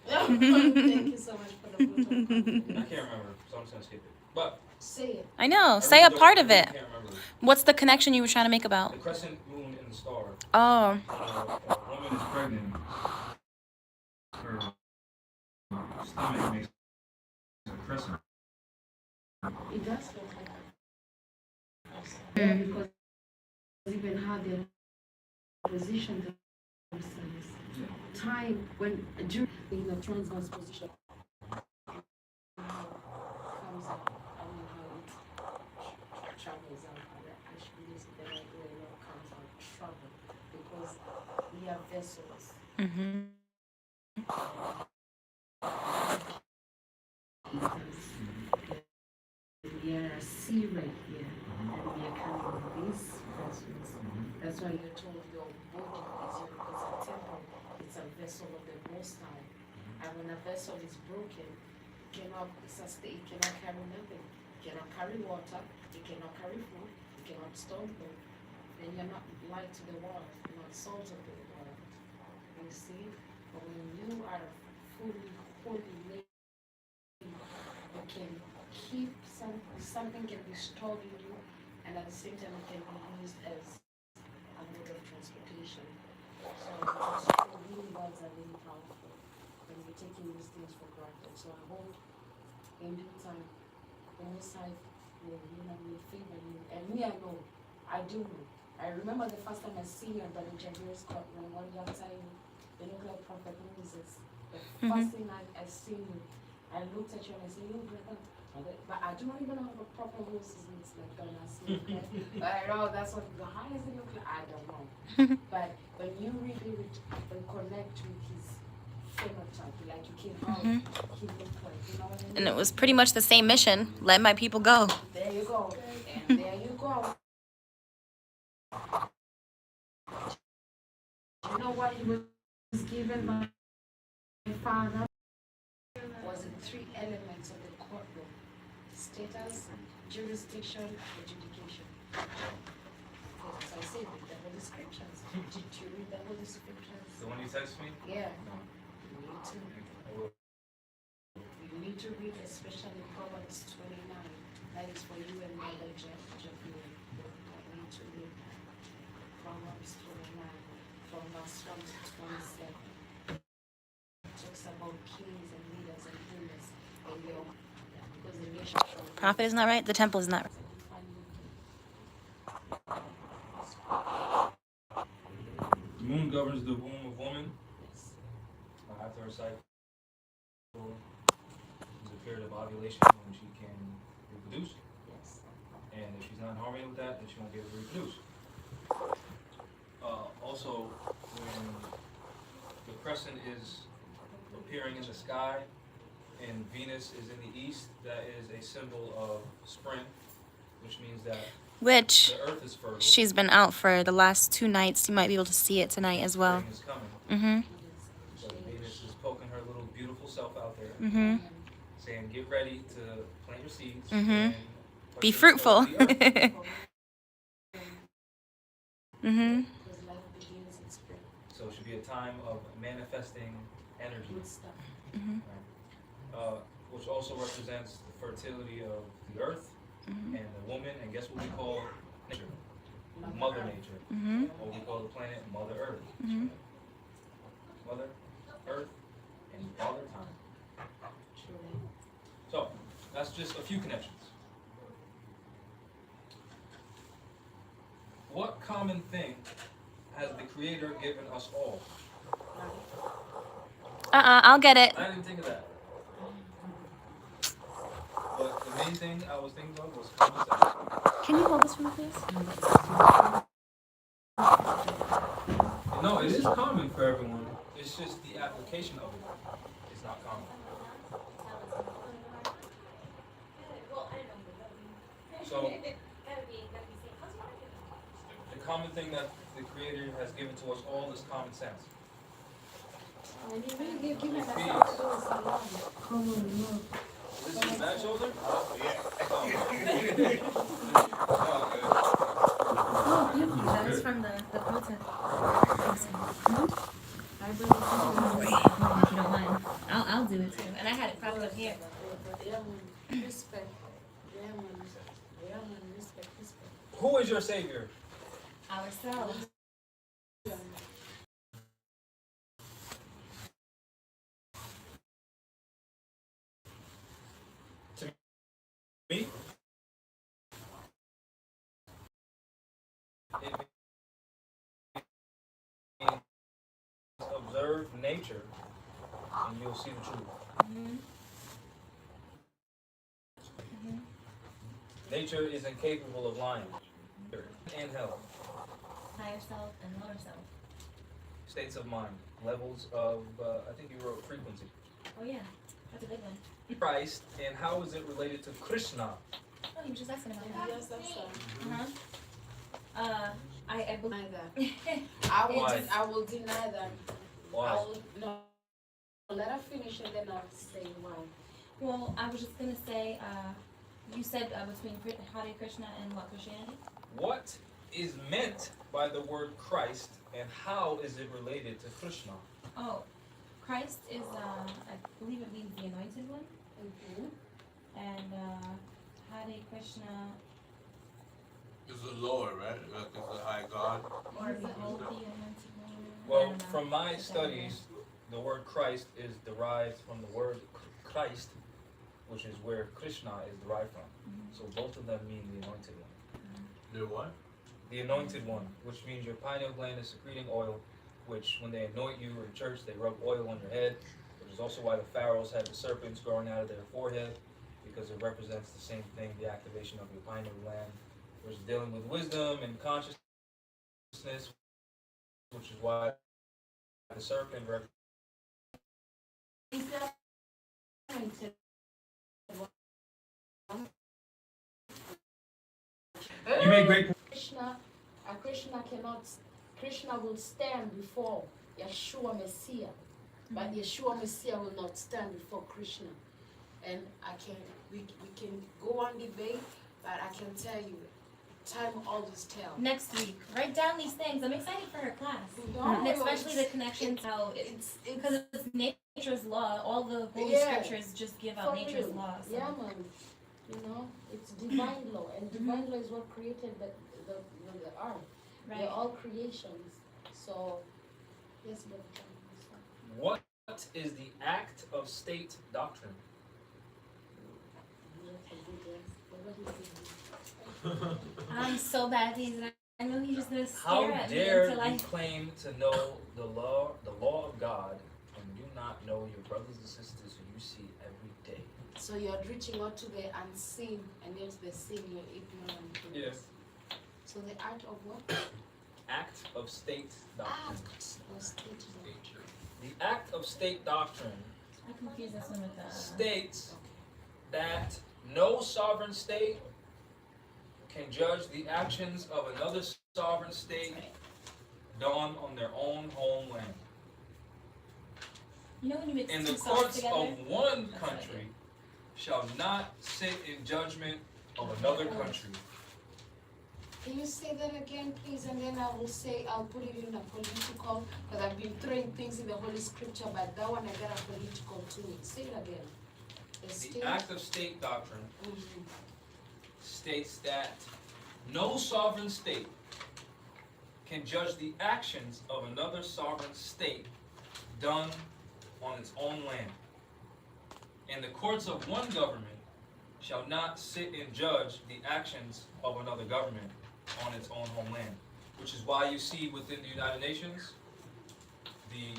Thank you so much for the vote of I confidence. can't remember, so I'm just gonna skip it. But. Say it. I know. I Say really a don't- part I of really it. can't remember. What's the connection you were trying to make about? The crescent moon and the star. Oh. When a woman is pregnant, her stomach makes a crescent. It does look like that. Because even how they position themselves. Time when during the transverse position comes up, I don't know how it travels out, but I should use the right way when it comes out trouble because we are vessels. Mm-hmm. We are a sea right here, and we are carrying these vessels. That's why you're told your body is a temple, it's a vessel of the Most High. And when a vessel is broken, it cannot sustain, it cannot carry nothing. It cannot carry water, it cannot carry food, it cannot store food. Then you're not light to the world, you're not salt of the world. You see? But when you are fully holy made, you can keep something can be stored in you, and at the same time it can be used as a mode of transportation. So really words are really powerful, and we're taking these things for granted. So I hope in due time, the Most High will favor you. And me, I know, I do know, I remember the first time I seen you at Brother Jabir's courtroom, one young time, you look like Prophet Moses. The first thing I seen you, I looked at you and I said, you look like but I do not even know how a Prophet Moses looks like when I see you. Okay? But I know that's what, how does it look like? I don't know. But when you really and connect with his phenotype, like you can how he look like, you know what I mean? And it was pretty much the same mission. Let my people go. There you go. And there you go. You know what he was given by my father? Was the three elements of the courtroom: status, jurisdiction, adjudication. So I said read the Holy Scriptures. Did you read the Holy Scriptures? The one you text me? Yeah. You need to read, especially Proverbs 29. That is for you and Mother Jeff. I need to read Proverbs 29 from verse 1 to 27. It talks about kings and leaders and rulers and your because the nation shall Prophet is not right. The temple is not right. The moon governs the womb of woman. After her cycle, there's a period of ovulation when she can reproduce. Yes. And if she's not in harmony with that, then she won't be able to reproduce. Also, when the crescent is appearing in the sky and Venus is in the east, that is a symbol of spring, which means that Which the earth is fertile. she's been out for the last 2 nights. You might be able to see it tonight as well. Spring is coming. Mm-hmm. So Venus is poking her little beautiful self out there, Mm-hmm. saying, get ready to plant your seeds. Mhm. And Be put yourself fruitful. to the earth. Mm-hmm. Because life begins in spring. So it should be a time of manifesting energy, Good stuff. which also represents the fertility of the earth and the woman, and guess what we call nature? Mother Nature. Mm-hmm. Or we call the planet Mother Earth. Mhm. Mother Earth and Father Time. Truly. So that's just a few connections. What common thing has the Creator given us all? I'll get it. I didn't think of that. But the main thing I was thinking of was common sense. Can you hold this for me, please? No, it is common for everyone. It's just the application of it is not common. So, the common thing that the Creator has given to us all is common sense. When you really give me that Peace. stuff, it was a lot. Is this your back shoulder? Oh, thank you. That was from the protest. I bring it If you don't mind, I'll do it too. And I had it propped up here. Yeah, man. Respect. Yeah, man. Yeah, man. Respect. Who is your Savior? Ourselves. Me? It means observe nature and you'll see the truth. Nature is incapable of lying. And health, Higher self and lower self. states of mind, levels of, I think you wrote frequency. Oh yeah, that's a big one. Christ, and how is it related to Krishna? Oh, you were just asking about that. Yes, that's so. I Deny believe. that. Why? I will deny that. I Why? will, no. Let her finish and then I'll say why. Well, I was just gonna say, you said between Hare Krishna and what, Christianity? What is meant by the word Christ, and how is it related to Krishna? Oh, Christ is, I believe it means the anointed one. And Hare Krishna, It's the Lord, right? Like it's the high God. or behold the anointed one. I Well, don't know. from my Put that in there. studies, the word Christ is derived from the word Christ, which is where Krishna is derived from. So both of them mean the anointed one. The what? the anointed one, which means your pineal gland is secreting oil, which when they anoint you in church, they rub oil on your head, which is also why the pharaohs had the serpents growing out of their forehead, because it represents the same thing, the activation of your pineal gland, which is dealing with wisdom and consciousness, which is why the serpent represents. You made great. Krishna will stand before Yeshua Messiah, but Yeshua Messiah will not stand before Krishna. And we can go on debate, but I can tell you, time always tells. Next week, write down these things. I'm excited for her class. No, And especially the connections, how because it's nature's law. All the holy scriptures just give out nature's law. So. Yeah, man. You know, it's divine law, and divine law is what created the earth. Right. They're all creations. So, yes, but What is the act of state doctrine? I'm so bad at these. And I know he's just gonna stare How at me dare until you I. claim to know the law of God, and do not know your brothers and sisters who you see every day? so you're reaching out to the unseen, and there's the seen, you're ignorant. to it. Yes. So the art of what? Act of state doctrine. Act of state. The act of state doctrine I confuse this one with the. states that no sovereign state can judge the actions of another sovereign state done on their own homeland. You know when you mix And two the songs courts together? of one country shall not sit in judgment of another country. Can you say that again, please? And then I will say, I'll put it in a political, because I've been throwing things in the Holy Scripture, but that one I got a political to it. Say it again. The state. The act of state doctrine Mhm. states that no sovereign state can judge the actions of another sovereign state done on its own land. And the courts of one government shall not sit and judge the actions of another government on its own homeland. Which is why you see within the United Nations, the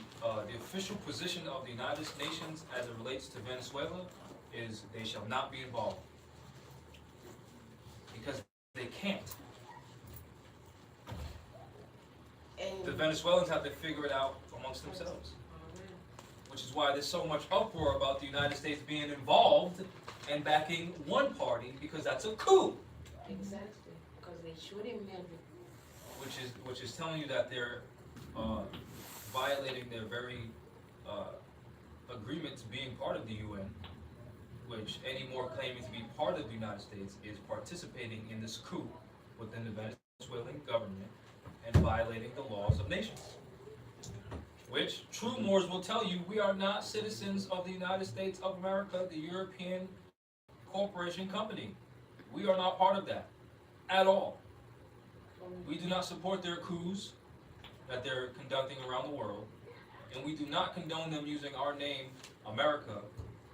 official position of the United Nations as it relates to Venezuela is they shall not be involved. Because they can't. And The Venezuelans have to figure it out amongst themselves. Which is why there's so much uproar about the United States being involved and backing one party, because that's a coup. exactly, because they shouldn't meddle. Which is telling you that they're violating their very agreement to being part of the UN, which any more claiming to be part of the United States is participating in this coup within the Venezuelan government and violating the laws of nations. Which true Moors will tell you, we are not citizens of the United States of America, the European Corporation Company. We are not part of that at all. We do not support their coups that they're conducting around the world, and we do not condone them using our name, America,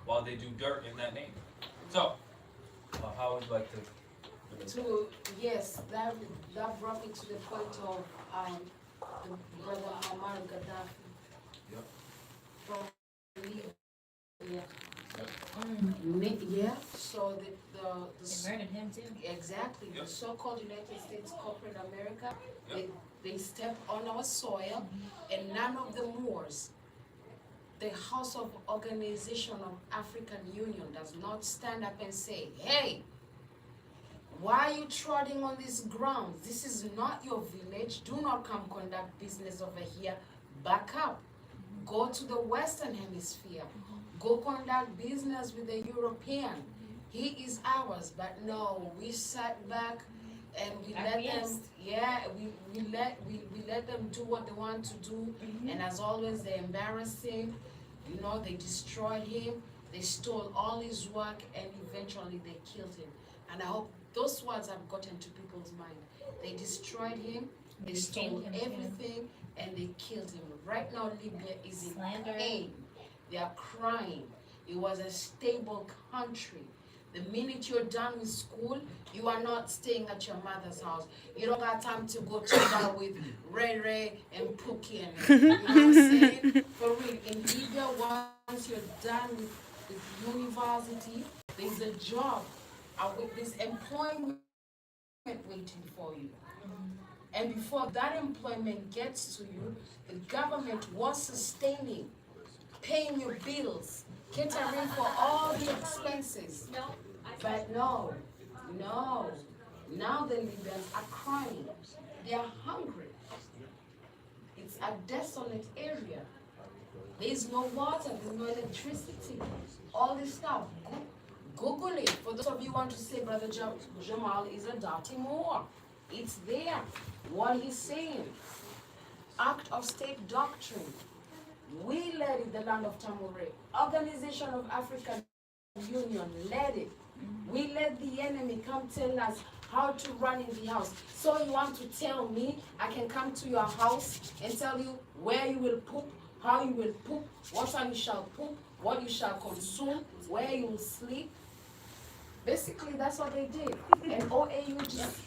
while they do dirt in that name. So, how would you like to? Yes, that brought me to the point of the brother Muammar Gaddafi. Yep. From Libya. Mm. Yeah. So They murdered him too. exactly Yep. the so-called United States corporate America, Yep. they step on our soil, and none of the Moors, the House of Organization of African Union, does not stand up and say, hey, why are you trotting on these grounds? This is not your village. Do not come conduct business over here. Back up. Go to the Western Hemisphere. Go conduct business with the European. He is ours. But no, we sat back and we let them, Acquiesced. we let them do what they want to do. And as always, they embarrassed him. You know, they destroyed him. They stole all his work, and eventually they killed him. And I hope those words have gotten to people's mind. They destroyed him, they stole Him too. everything, and they killed him. Right now, Libya is in Slander. pain. They are crying. It was a stable country. The minute you're done with school, you are not staying at your mother's house. You don't got time to go travel with Ray Ray and Pookie and you know what I'm saying? For real, in Libya, once you're done with university, there's a job, there's employment waiting for you. And before that employment gets to you, the government was sustaining, paying your bills, catering for all the expenses. But no. Now the Libyans are crying. They are hungry. It's a desolate area. There is no water, there's no electricity. All this stuff. Google it. For those of you who want to say Brother Jamal is a dirty Moor. It's there. What he's saying. Act of state doctrine. We led it, the land of Tamure. Organization of African Union led it. We let the enemy come tell us how to run in the house. So you want to tell me I can come to your house and tell you where you will poop, how you will poop, what time you shall poop, what you shall consume, where you will sleep? Basically, that's what they did. And OAU just,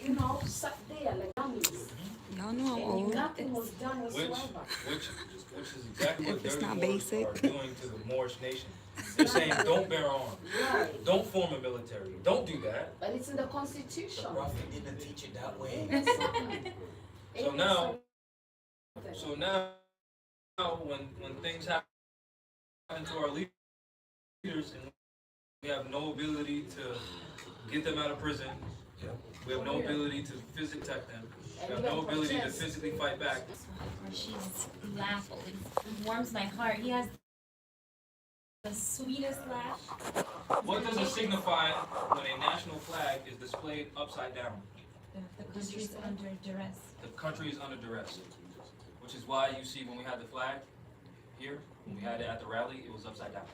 sat there like dummies. Y'all know I'm And old. nothing was done whatsoever. Which is exactly what If it's dirty not Moors basic. are doing to the Moorish nation. They're saying, don't bear arms. Right. Don't form a military. Don't do that. But it's in the Constitution. Prophet didn't teach it that way. So now, when things happen to our leaders and we have no ability to get them out of prison, we have no ability to physically protect them, we have no ability to physically fight back. She's laughing. It warms my heart. He has the sweetest laugh. What does it signify when a national flag is displayed upside down? The country's under duress. The country is under duress, which is why you see when we had the flag here, when we had it at the rally, it was upside down.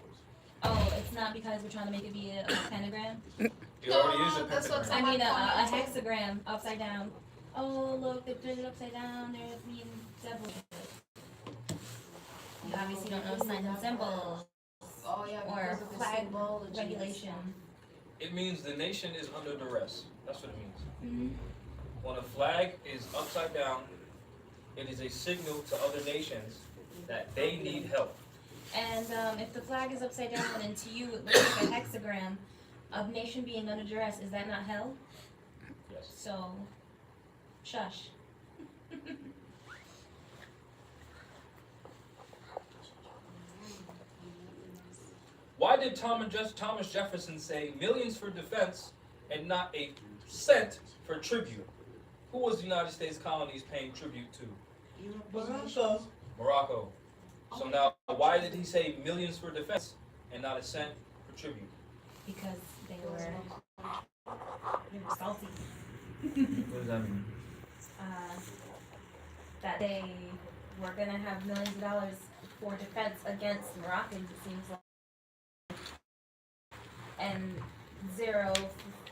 Oh, it's not because we're trying to make it be a pentagram? It already is a That's what pentagram. I mean, a hexagram upside down. Oh, look, they put it upside down. There's me and devil. You obviously don't know signs and symbols Oh yeah, or because of the flag symbology and regulation. It means the nation is under duress. That's what it means. Mhm. When a flag is upside down, it is a signal to other nations that they need help. And if the flag is upside down and to you it looks like a hexagram of nation being under duress, is that not hell? Yes. So, shush. Why did Thomas Jefferson say millions for defense and not a cent for tribute? Who was the United States colonies paying tribute to? Morocco. So now, why did he say millions for defense and not a cent for tribute? Because they were salty. What does that mean? That they were gonna have millions of dollars for defense against Moroccans, it seems like, and zero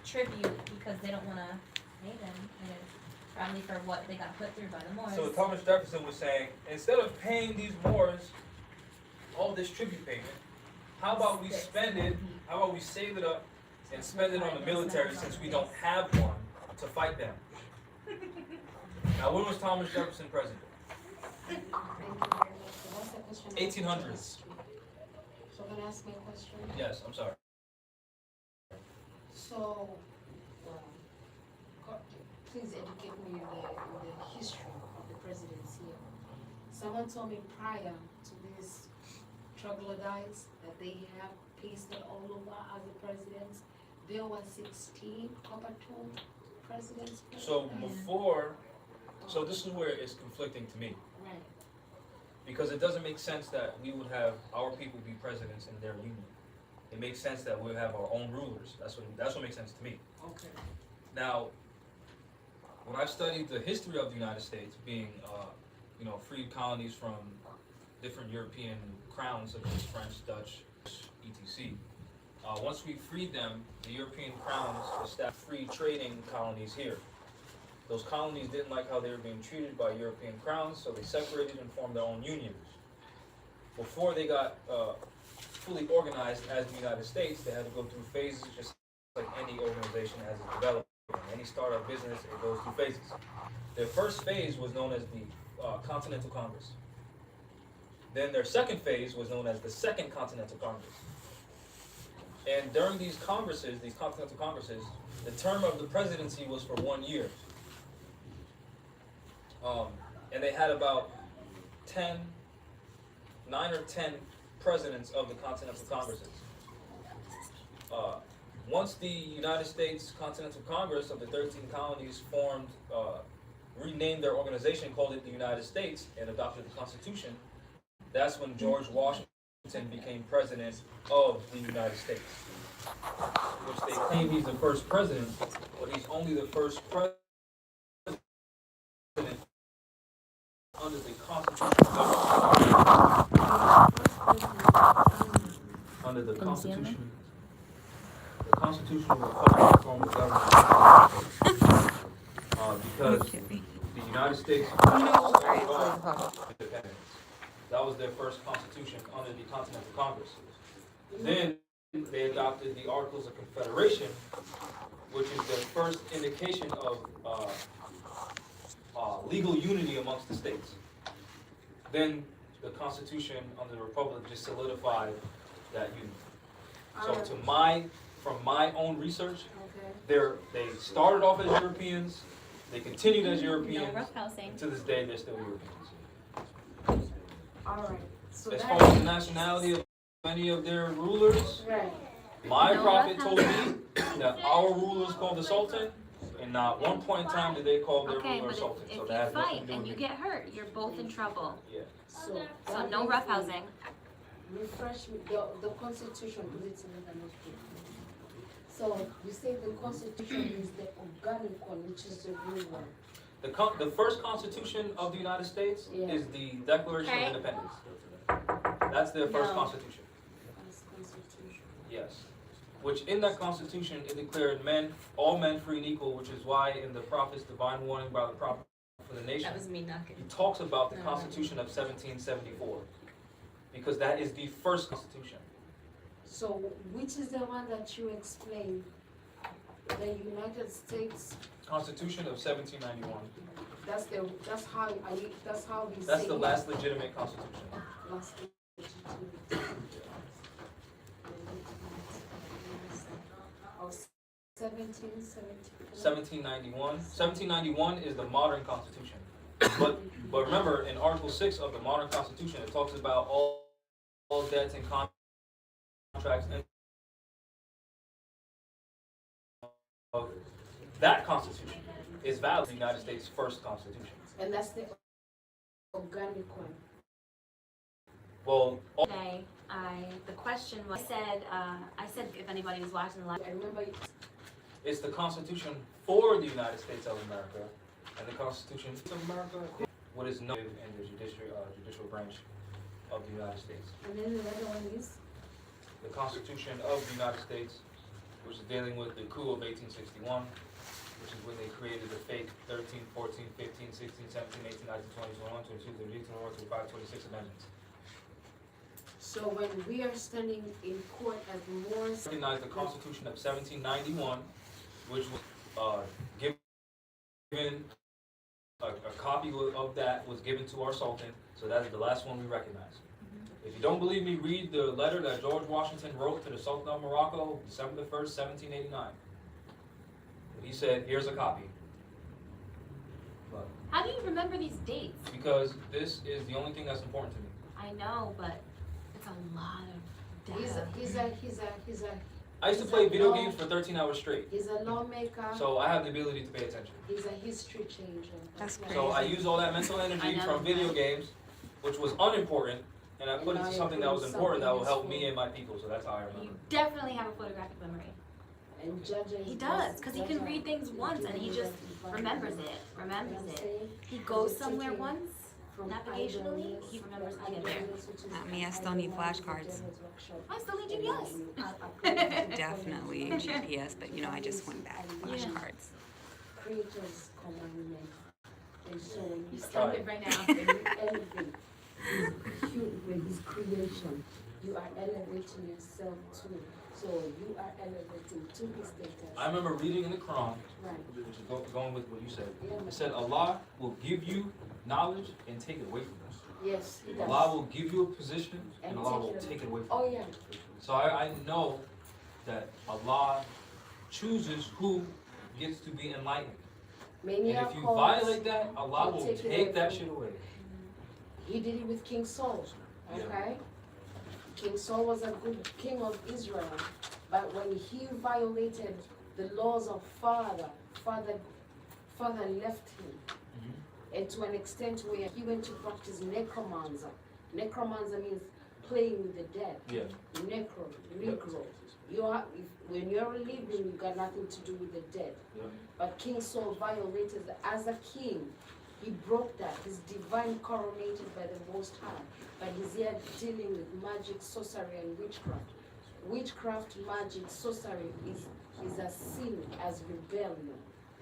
tribute because they don't want to pay them, probably for what they got put through by the Moors. So Thomas Jefferson was saying, instead of paying these Moors all this tribute payment, how about we spend it, how about we save it up and spend it on the military since we don't have one to fight them? Now, when was Thomas Jefferson president? Thank you very much. So what's the question? 1800s. So can I ask me a question? Yes, I'm sorry. So, please educate me in the history of the presidents here. Someone told me prior to these troglodytes that they have pasted all over as the presidents. There were 16 copper-toed presidents. So before, so this is where it's conflicting to me. Right. Because it doesn't make sense that we would have our people be presidents in their union. It makes sense that we'll have our own rulers. That's what makes sense to me. Okay. Now, when I've studied the history of the United States, being freed colonies from different European crowns such as French, Dutch, etc. Once we freed them, the European crowns established free trading colonies here. Those colonies didn't like how they were being treated by European crowns, so they separated and formed their own unions. Before they got fully organized as the United States, they had to go through phases just like any organization as it's developing. Any startup business, it goes through phases. Their first phase was known as the Continental Congress. Then their second phase was known as the Second Continental Congress. And during these congresses, these Continental Congresses, the term of the presidency was for 1 year. And they had about 9 or 10 presidents of the Continental Congresses. Once the United States Continental Congress of the 13 colonies formed, renamed their organization, called it the United States, and adopted the Constitution, that's when George Washington became president of the United States. Which they claim he's the first president, but he's only the first president under the Constitution. Under the Constitution. The constitutional republic form of government because the United States independence. That was their first constitution under the Continental Congress. Then they adopted the Articles of Confederation, which is the first indication of legal unity amongst the states. Then the Constitution under the Republic just solidified that unity. So from my own research, they started off as Europeans, they continued as Europeans, and to this day they're still Europeans. Alright. So As far as the nationality of any of their rulers, my prophet told me that our ruler is called the Sultan, and not one point in time did they call their Okay, ruler but Sultan. if So you that has nothing fight to do and with you me. get hurt, you're both in trouble. Yeah. So So no roughhousing. refresh me, the Constitution, put it in the note. So you say the Constitution is the organic one, which is the real one. The first Constitution of the United States is the Declaration Okay. of Independence. That's their first No. Constitution. That's Constitution. Yes. Which in that Constitution it declared all men free and equal, which is why in the prophet's divine warning by the prophet for the nation, That was me knocking. he talks about the Constitution of 1774. Because that is the first Constitution. So which is the one that you explained? The United States, Constitution of 1791. that's how we That's say the it. last legitimate Constitution. Last of 1770. 1791. 1791 is the modern Constitution. But remember, in Article 6 of the modern Constitution, it talks about all debts and contracts. And that Constitution is valid, the United States' first Constitution. And that's the organic one. Well, Today, the question was, I said if anybody was watching the live, I remember it's the Constitution for the United States of America, and the Constitution of America, what is known in the judicial branch of the United States. and then the other one is The Constitution of the United States, which is dealing with the coup of 1861, which is when they created the fake 13, 14, 15, 16, 17, 18, 19, 20, 21, 22, 23, 24, 25, 26 amendments. so when we are standing in court as Moors, Recognize the Constitution of 1791, which was given, a copy of that was given to our Sultan, so that is the last one we recognize. If you don't believe me, read the letter that George Washington wrote to the Sultan of Morocco, December the 1st, 1789. He said, here's a copy. But how do you remember these dates? because this is the only thing that's important to me. I know, but it's a lot of data. he's a I used to play video games for 13 hours straight, he's a lawmaker, so I have the ability to pay attention. he's a history changer. That's why- So I use all that mental I energy know. from video games, which was unimportant, and I put it to something that was important that will help me and my people, so that's how I You remember. definitely have a photographic memory. And Jaja He is does, because he can Jaja- read things once and he just remembers it. You know what I'm saying? He goes somewhere Taking once, from navigationally, idleness, he remembers how to get from there. idleness, which is Not me, I still need idleness, flashcards. I still need GPS. Definitely GPS, but I just went back. Flashcards. Creators commandment. And so when You you stop it right now. when you elevate with his creation, you are elevating yourself too. So you are elevating to his status. I remember reading in the Quran, Right. which is going with what you said. Yeah. It said Allah will give you knowledge and take it away from you. Yes, he does. Allah will give you a position and And Allah take will it take it away from Oh, you. yeah. So I know that Allah chooses who gets to be enlightened. Many And are if you called. violate that, Allah He'll will take it away take that from shit away. He did it with King Saul. Okay? King Saul was a good king of Israel. But when he violated the laws of father left him. And to an extent where he went to practice necromancer. Necromancer means playing with the dead. Yeah. Negro. When you're living, you got nothing to do with the dead. Yeah. But King Saul violated that. As a king, he broke that. He's divine coronated by the Most High. But he's here dealing with magic, sorcery, and witchcraft. Witchcraft, magic, sorcery is a sin as rebellion.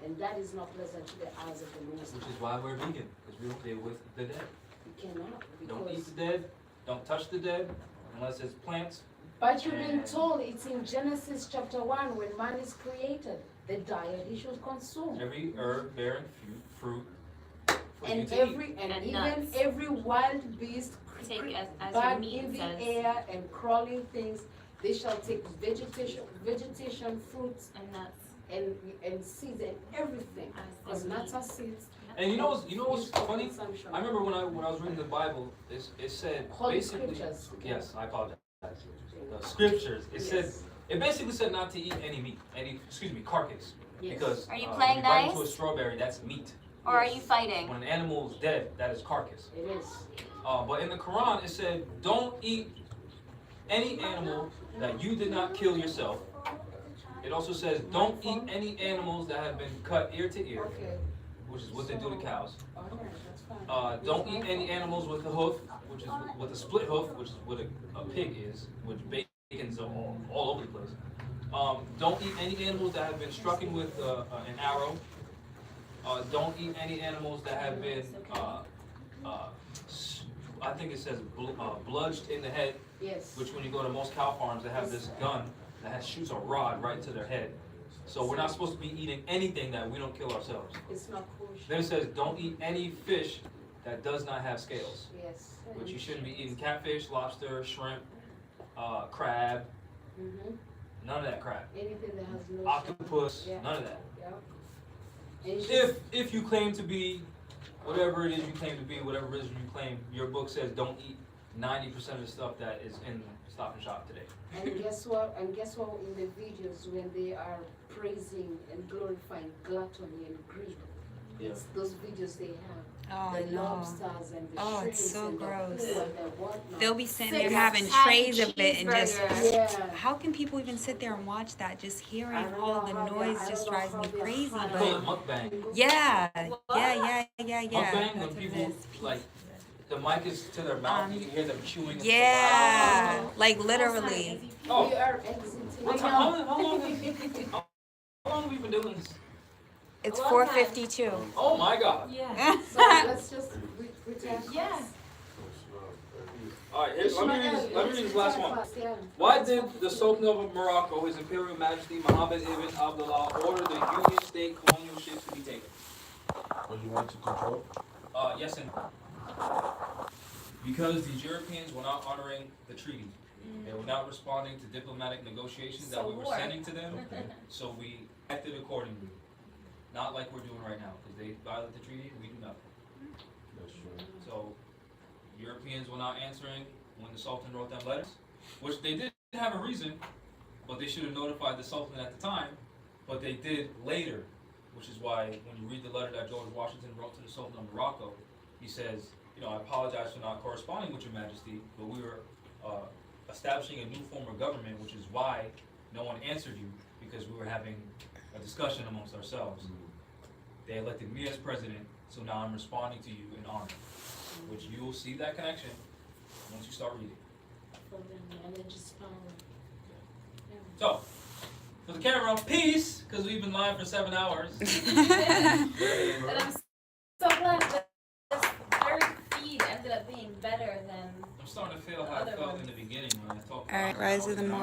And that is not pleasant to the eyes of the Most Which High. is why we're vegan, because we don't deal with the dead. You cannot. Don't eat Because, the dead, don't touch the dead, unless it's plants. but you've been told it's in Genesis chapter 1 when man is created, the diet he should consume. Every herb bearing fruit for you And to every eat. and And even nuts. every wild beast Take as your bird meat in the says. air and crawling things, they shall take vegetation, fruits And nuts. and seeds and everything. Because nuts are seeds. And you know what's used for funny? consumption. I remember when I was reading the Bible, it said Holy basically. scriptures. Yes, I apologize. The scriptures. It said Yes. it basically said not to eat any meat, carcass, Yes. because Are you when playing you bite into a nice? strawberry, that's meat. Or are you fighting? When an animal is dead, that is carcass. It is. But in the Quran, it said, don't eat any animal that you did not kill yourself. It also says, don't eat any animals that have been cut ear to ear, Okay. which is what they do to cows. All right, that's fine. Don't eat any animals with a hoof, which is with a split hoof, which is what a pig is, which bacon's all over the place. Don't eat any animals that have been struck with an arrow. Don't eat any animals that have been, I think it says bludged in the head, Yes. which when you go to most cow farms, they have this gun that shoots a rod right to their head. So we're not supposed to be eating anything that we don't kill ourselves. It's not kosher. Then it says, don't eat any fish that does not have scales, Yes. which you shouldn't be eating catfish, lobster, shrimp, crab, Mm-hmm. none of that crap. Anything that has no Octopus, Yeah. none of that. Yeah. And it's just- If you claim to be whatever it is you claim to be, whatever religion you claim, your book says don't eat 90% of the stuff that is in Stop and Shop today. And guess what? And guess what? In the videos, when they are praising and glorifying gluttony and greed, Yeah. it's those videos they have. Oh, The no. lobsters and the Oh, shrimps it's so and gross. the poo and the whatnot. They'll be sitting there Six having patty trays of it and just. cheeseburger. Yeah. How can people even sit there and watch that? Just hearing I don't all know the how they- noise I just don't know drives how me they crazy. hide They call it But mukbang. yeah, What? yeah. Mukbang That's when what it people is. like the mic is to their mouth, and you can hear them chewing. and Yeah, Oh. like literally. Oh, We are exiting. how long have we been doing this? It's A long 4:52. Oh my God! Yeah. So let's just return. Yeah. All right, let me read this last one. Yeah. Why did the Sultan of Morocco, His Imperial Majesty Mohammed ibn Abdullah, order the Union State colonial ships to be taken? What you want to control? Yes and no. Because these Europeans were not honoring the treaty. They were not responding to diplomatic negotiations that So we were war. sending to them. So we acted accordingly. Not like we're doing right now, because they violate the treaty, we do nothing. That's true. So Europeans were not answering when the Sultan wrote them letters, which they did have a reason, but they should have notified the Sultan at the time, but they did later, which is why when you read the letter that George Washington wrote to the Sultan of Morocco, he says, I apologize for not corresponding with your majesty, but we were establishing a new form of government, which is why no one answered you, because we were having a discussion amongst ourselves. They elected me as president, so now I'm responding to you in honor, which you will see that connection once you start reading. For them, and then just power. So, for the camera, peace, because we've been live for 7 hours. And I'm so glad that this third feed ended up being better than I'm starting to feel how I Other felt ones. in the beginning when I talked All right, about Rise of the Morning.